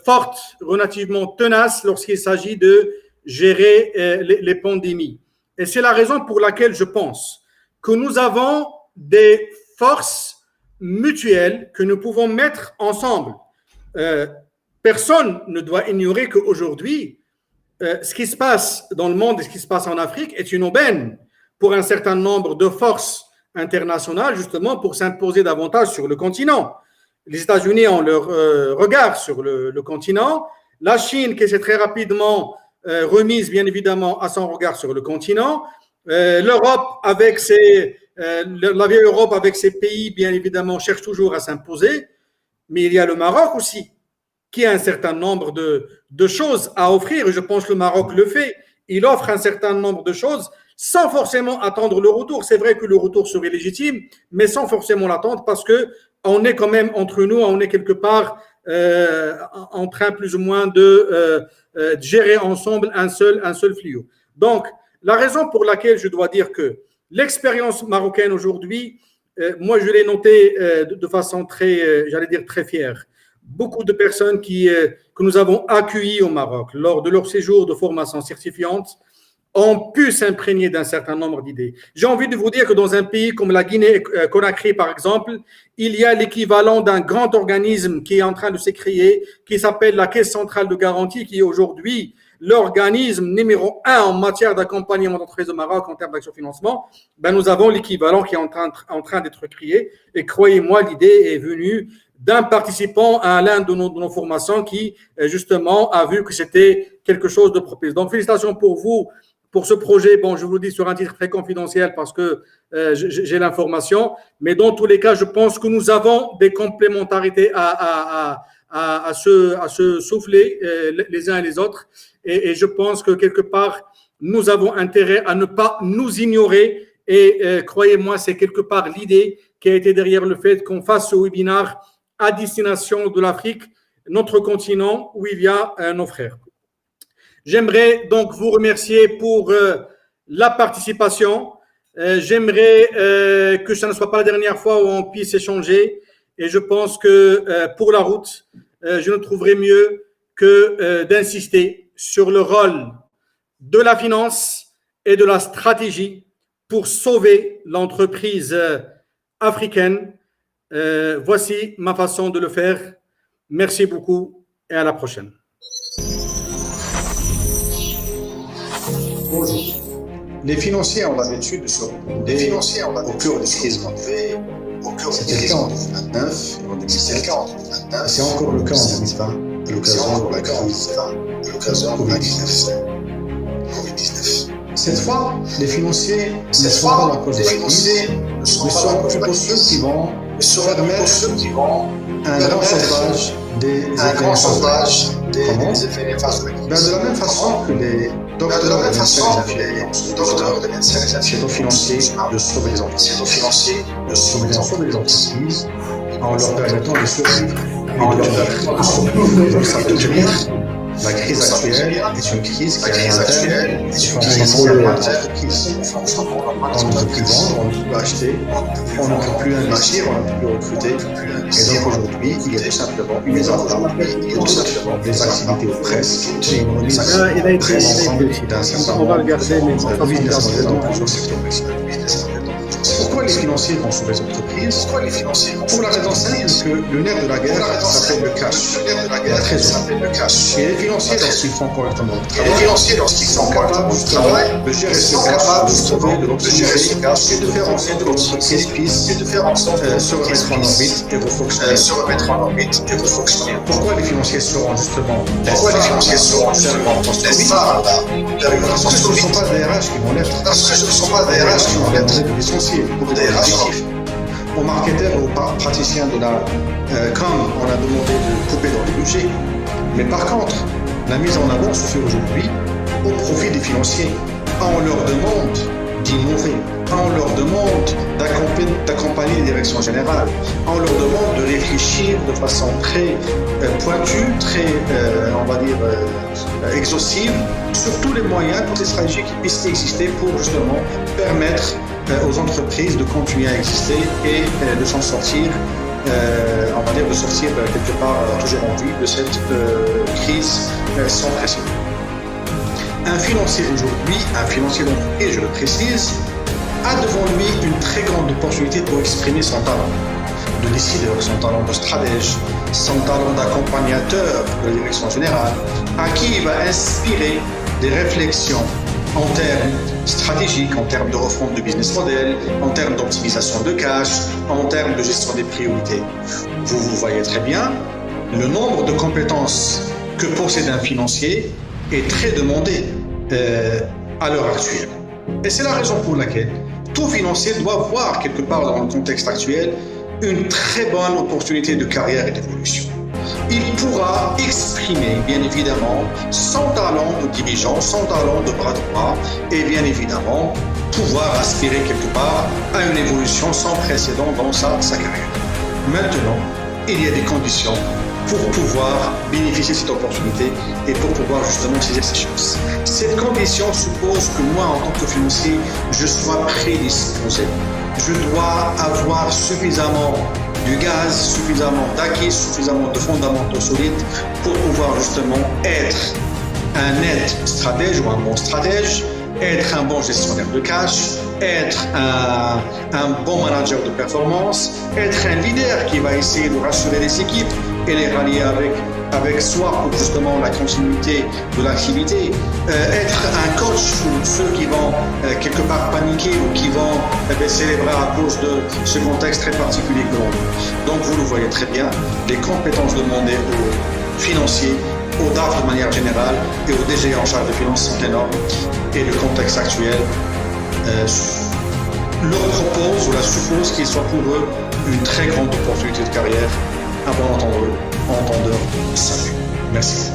forte, relativement tenace lorsqu'il s'agit de gérer les pandémies. Et c'est la raison pour laquelle je pense que nous avons des forces mutuelles que nous pouvons mettre ensemble. Personne ne doit ignorer qu'aujourd'hui, ce qui se passe dans le monde et ce qui se passe en Afrique est une aubaine pour un certain nombre de forces internationales, justement pour s'imposer davantage sur le continent. Les États-Unis ont leur regard sur le continent. La Chine, qui s'est très rapidement remise, bien évidemment, à son regard sur le continent. L'Europe, avec la vieille Europe, avec ses pays, bien évidemment, cherche toujours à s'imposer. Mais il y a le Maroc aussi, qui a un certain nombre de choses à offrir. Et je pense que le Maroc le fait. Il offre un certain nombre de choses sans forcément attendre le retour. C'est vrai que le retour serait légitime, mais sans forcément l'attendre parce qu'on est quand même entre nous, on est quelque part en train plus ou moins de gérer ensemble un seul fléau. Donc, la raison pour laquelle je dois dire que l'expérience marocaine aujourd'hui, moi je l'ai noté de façon très, j'allais dire très fière. Beaucoup de personnes que nous avons accueillies au Maroc lors de leur séjour de formation certifiante ont pu s'imprégner d'un certain nombre d'idées. J'ai envie de vous dire que dans un pays comme la Guinée-Conakry, par exemple, il y a l'équivalent d'un grand organisme qui est en train de se créer, qui s'appelle la Caisse centrale de garantie, qui est aujourd'hui l'organisme numéro 1 en matière d'accompagnement d'entreprises au Maroc en termes d'action-financement. Nous avons l'équivalent qui est en train d'être créé. Et croyez-moi, l'idée est venue d'un participant à l'un de nos formations qui, justement, a vu que c'était quelque chose de propice. Donc, félicitations pour vous, pour ce projet. Bon, je vous le dis sur un titre très confidentiel parce que j'ai l'information. Mais dans tous les cas, je pense que nous avons des complémentarités à se souffler les uns et les autres. Et je pense que quelque part, nous avons intérêt à ne pas nous ignorer. Et croyez-moi, c'est quelque part l'idée qui a été derrière le fait qu'on fasse ce webinaire à destination de l'Afrique, notre continent où il y a nos frères. J'aimerais donc vous remercier pour la participation. J'aimerais que ce ne soit pas la dernière fois où on puisse échanger. Et je pense que pour la route, je ne trouverai mieux que d'insister sur le rôle de la finance et de la stratégie pour sauver l'entreprise africaine. Voici ma façon de le faire. Merci beaucoup et à la prochaine. Bonjour. Les financiers ont l'habitude de se recouper au cœur des crises mondiales. C'était le cas en 2029 et en 2007. C'est encore le cas en 2020 à l'occasion de la crise Covid-19. Cette fois, les financiers ne sont pas la cause de la crise, mais sont plutôt ceux qui vont permettre un grand sauvage des effets néfastes. Comment ? De la même façon que les docteurs de médecins c'est aux financiers de sauver les entreprises, en leur permettant de survivre. Donc ça veut dire la crise actuelle est une crise qui a un terme du fonctionnement de l'entreprise. On ne peut plus vendre, on ne peut plus acheter, on ne peut plus investir, on ne peut plus recruter. Et donc aujourd'hui, il y a tout simplement une mise en place des activités ou presque et une remise d'un certain nombre de business models dans plusieurs secteurs d'activité. Pourquoi les financiers vont sauver les entreprises ? Pour la raison simple que le nerf de la guerre s'appelle le cash, la trésorerie. Et les financiers, lorsqu'ils font correctement le travail, sont capables justement de gérer ce cash, de sauver, de l'optimiser et de faire en sorte que l'entreprise puisse se remettre en orbite et refonctionner. Pourquoi les financiers seront justement les phares parce que ce ne sont pas des RH qui vont l'être, parce que ce ne sont pas des RH qui vont demander de licencier pour des objectifs. aux marketeurs, aux praticiens de la com, on a demandé de couper dans les budgets. Mais par contre, la mise en avant se fait aujourd'hui au profit des financiers. On leur demande d'innover, on leur demande d'accompagner les directions générales, on leur demande de réfléchir de façon très pointue, très, on va dire, exhaustive, sur tous les moyens, toutes les stratégies qui puissent exister pour justement permettre aux entreprises de continuer à exister et de s'en sortir, on va dire de sortir quelque part toujours en vie de cette crise sans précédent. Un financier aujourd'hui, un financier d'entreprise, je le précise, a devant lui une très grande opportunité pour exprimer son talent de décideur, son talent de stratège, son talent d'accompagnateur de la direction générale, à qui il va inspirer des réflexions en termes stratégiques, en termes de refonte de business model, en termes d'optimisation de cash, en termes de gestion des priorités. Vous voyez très bien, le nombre de compétences que possède un financier est très demandé à l'heure actuelle. Et c'est la raison pour laquelle tout financier doit voir quelque part dans le contexte actuel une très bonne opportunité de carrière et d'évolution. Il pourra exprimer, bien évidemment, son talent de dirigeant, son talent de bras droit et bien évidemment pouvoir aspirer quelque part à une évolution sans précédent dans sa carrière. Maintenant, il y a des conditions pour pouvoir bénéficier de cette opportunité et pour pouvoir justement saisir ces chances. Cette condition suppose que moi, en tant que financier, je sois prédisposé. Je dois avoir suffisamment du gaz, suffisamment d'acquis, suffisamment de fondamentaux solides pour pouvoir justement être un net stratège ou un bon stratège, être un bon gestionnaire de cash, être un bon manager de performance, être un leader qui va essayer de rassurer les équipes et les rallier avec soi pour justement la continuité de l'activité, être un coach pour ceux qui vont quelque part paniquer ou qui vont baisser les bras à cause de ce contexte très particulier que l'on vit. Donc vous le voyez très bien, les compétences demandées aux financiers, aux DAF de manière générale et aux DG en charge de finances sont énormes et le contexte actuel leur propose ou la suppose qu'il soit pour eux une très grande opportunité de carrière. Un bon entendeur, salut. Merci.